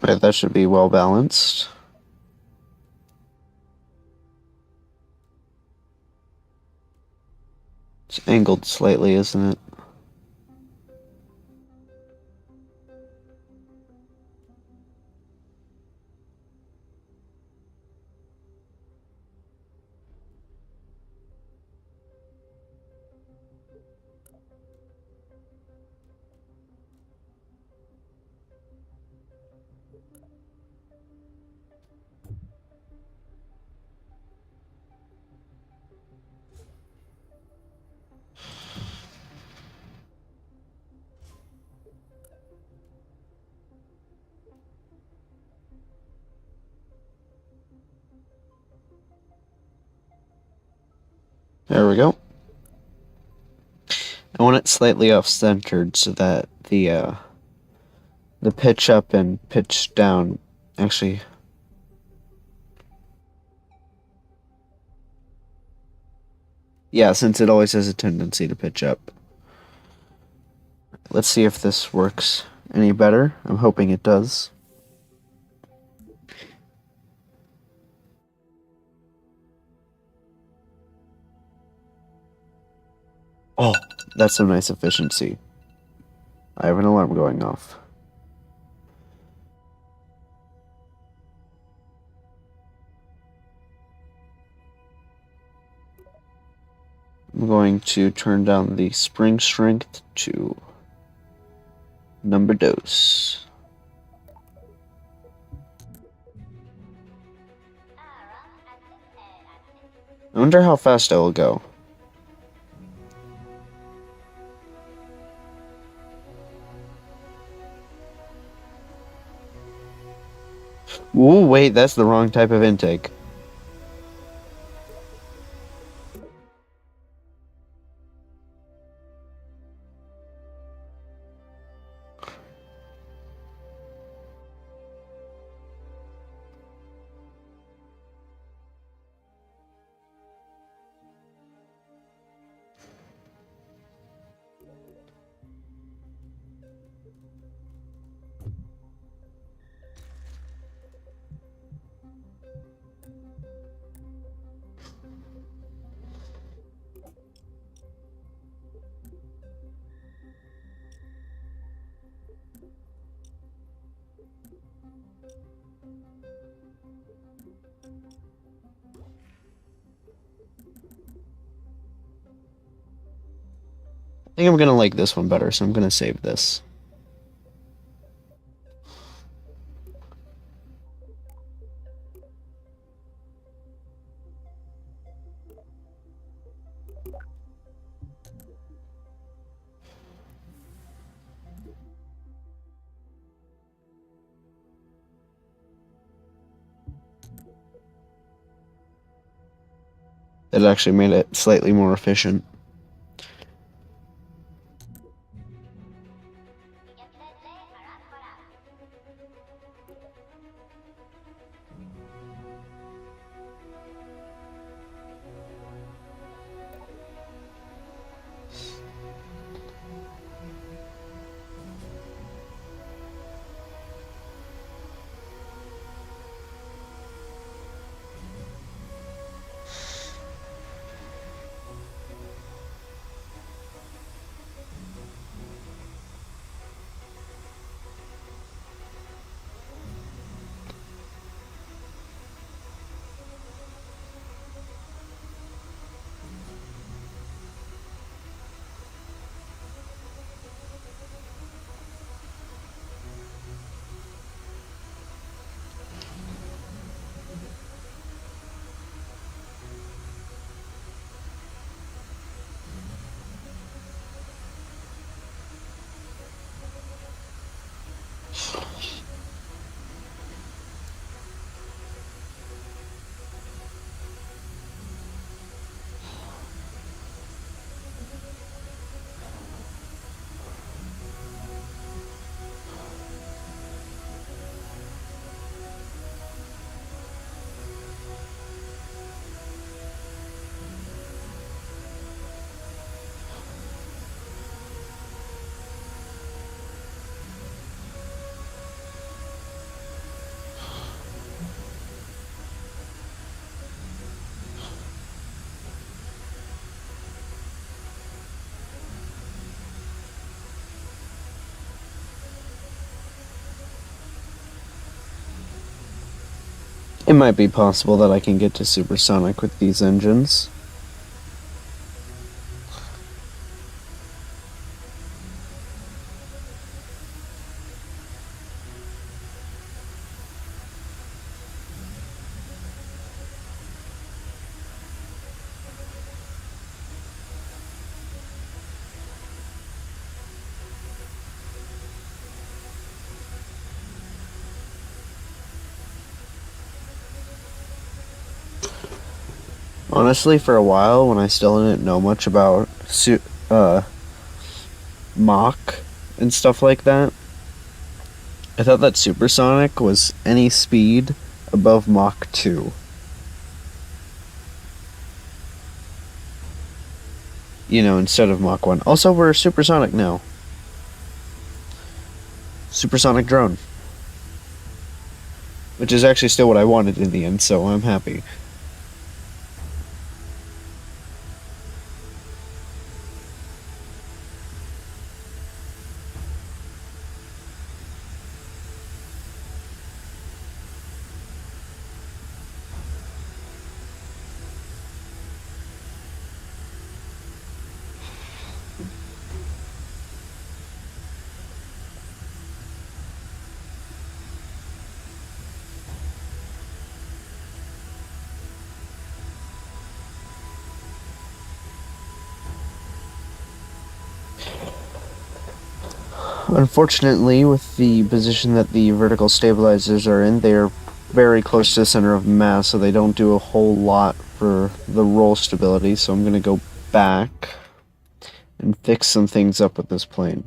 Right, that should be well balanced. It's angled slightly, isn't it? There we go. I want it slightly off-centered so that the pitch up and pitch down Actually, yeah, since it always has a tendency to pitch up. Let's see if this works any better. I'm hoping it does. Oh, that's some nice efficiency. I have an alarm going off. I'm going to turn down the spring strength to number dos. I wonder how fast I will go. Ooh, wait, that's the wrong type of intake. I think I'm gonna like this one better, so I'm gonna save this. It actually made it slightly more efficient. It might be possible that I can get to supersonic with these engines. Honestly, for a while, when I still didn't know much about Mach and stuff like that, I thought that supersonic was any speed above Mach 2. You know, instead of Mach 1. Also, we're supersonic now. Supersonic drone. Which is actually still what I wanted in the end, so I'm happy. Unfortunately, with the position that the vertical stabilizers are in, they are very close to the center of mass, so they don't do a whole lot for the roll stability, so I'm going to go back and fix some things up with this plane.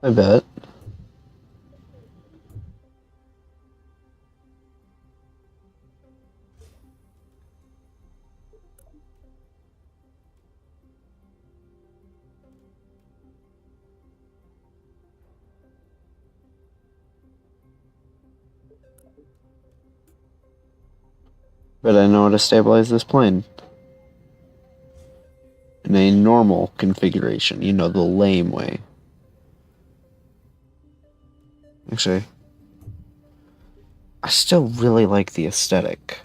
I bet. But I know how to stabilize this plane. In a normal configuration, you know, the lame way. Actually, I still really like the aesthetic.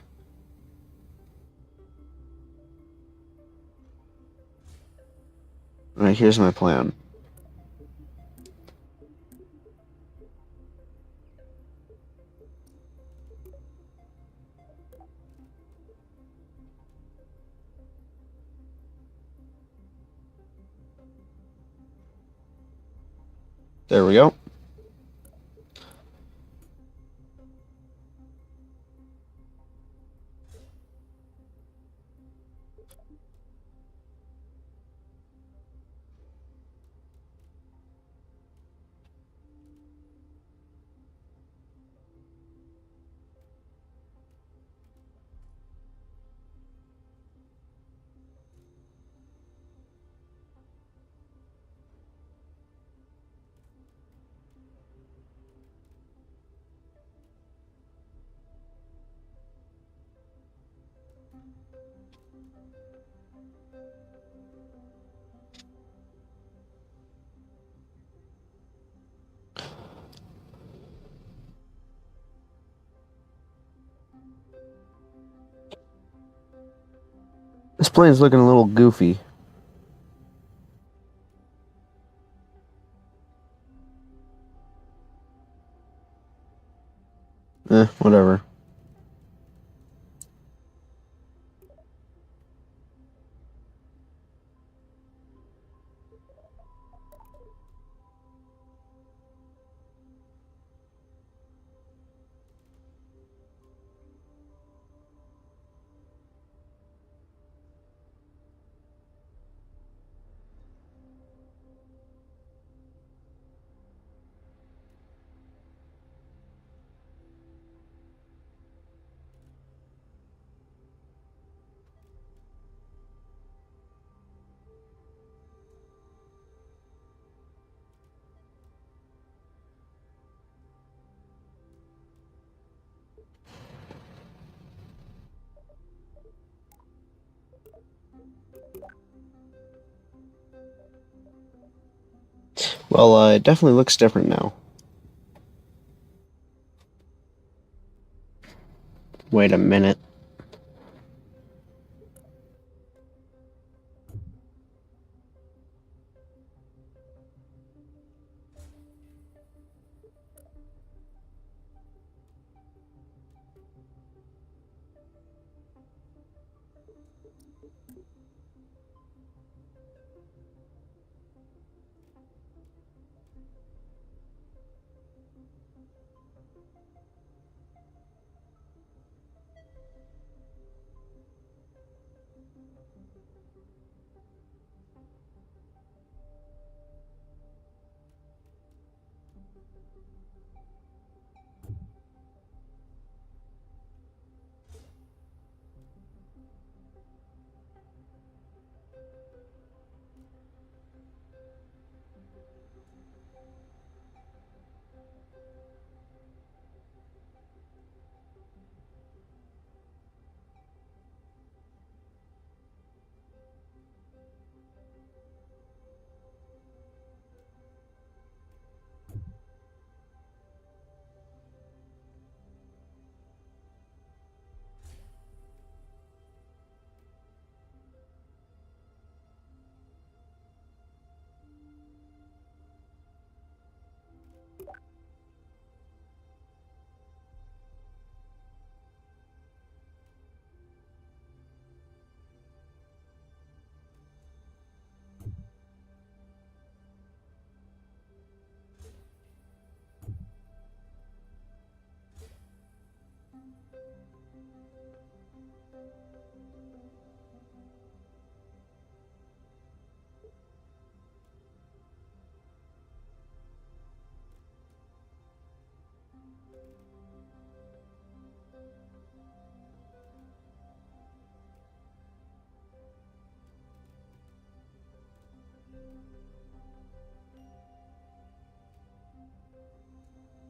Alright, here's my plan. There we go. This plane's looking a little goofy. Whatever. Well, it definitely looks different now. Wait a minute.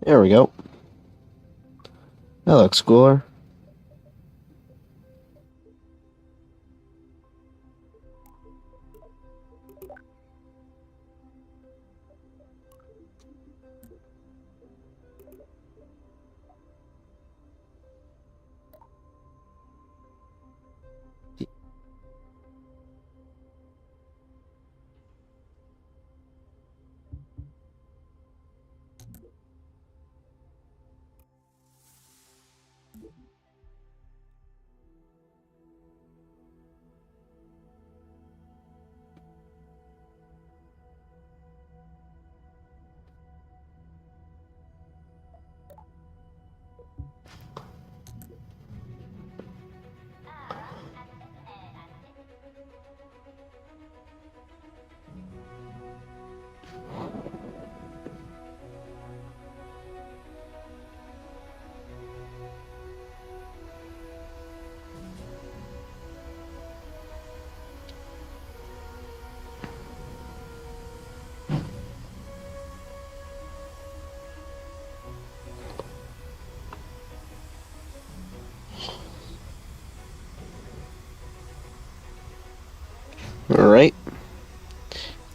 There we go. That looks cooler. Alright.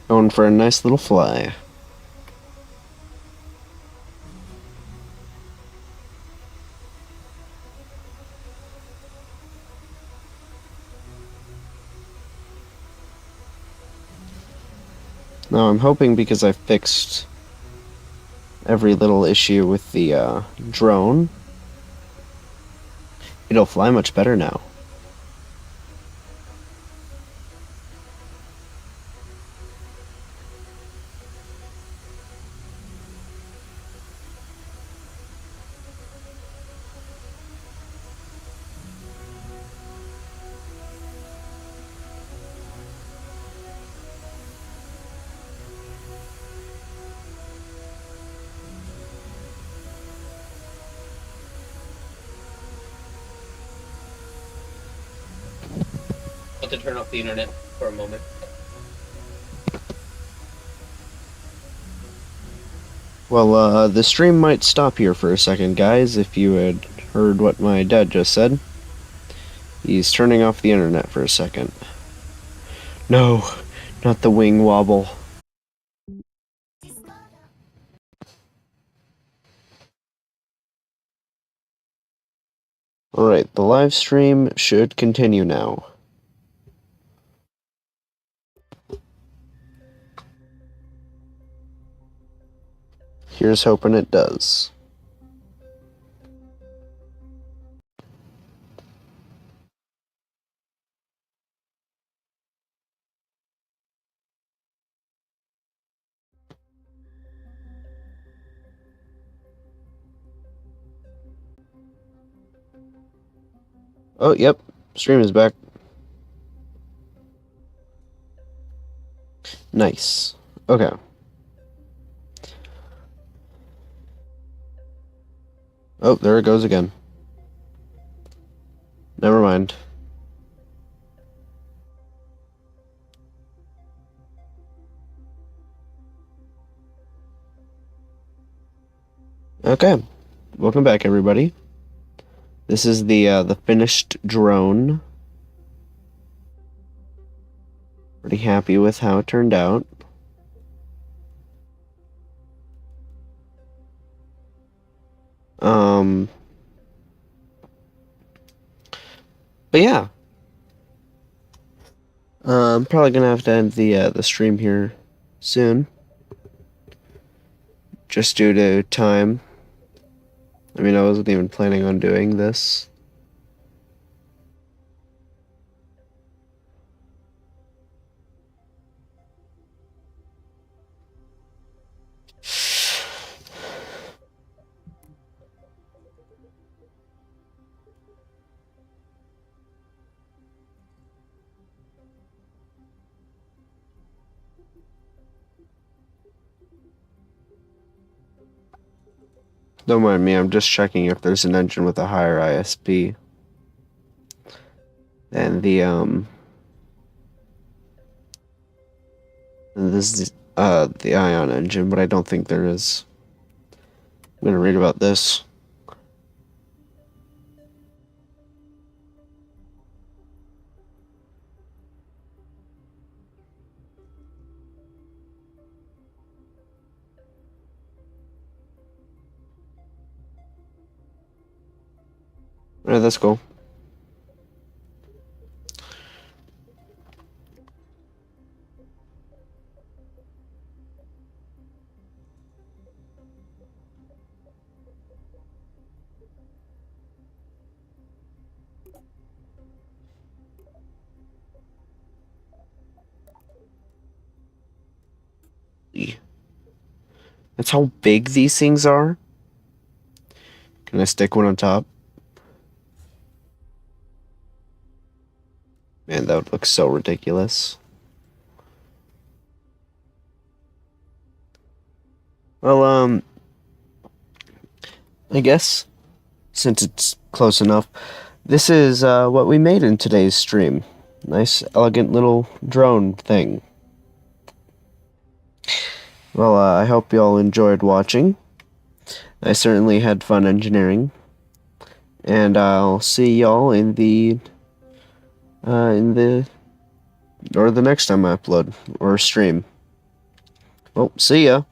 Going for a nice little fly. Now I'm hoping because I fixed every little issue with the drone, it'll fly much better now.
But to turn off the internet for a moment.
Well, the stream might stop here for a second, guys, if you had heard what my dad just said. He's turning off the internet for a second. No, not the wing wobble. Alright, the live stream should continue now. Here's hoping it does. Oh, yep, stream is back. Nice. Okay. Oh, there it goes again. Never mind. Okay. Welcome back, everybody. This is the finished drone. Pretty happy with how it turned out. But yeah. I'm probably gonna have to end the stream here soon. Just due to time. I mean, I wasn't even planning on doing this. Don't mind me, I'm just checking if there's an engine with a higher ISP than the Ion engine, but I don't think there is. I'm gonna read about this. Alright, that's cool. That's how big these things are? Can I stick one on top? Man, that would look so ridiculous. Well, I guess, since it's close enough, this is what we made in today's stream. Nice, elegant little drone thing. Well, I hope y'all enjoyed watching. I certainly had fun engineering. And I'll see y'all in the next time I upload or stream. Well, see ya.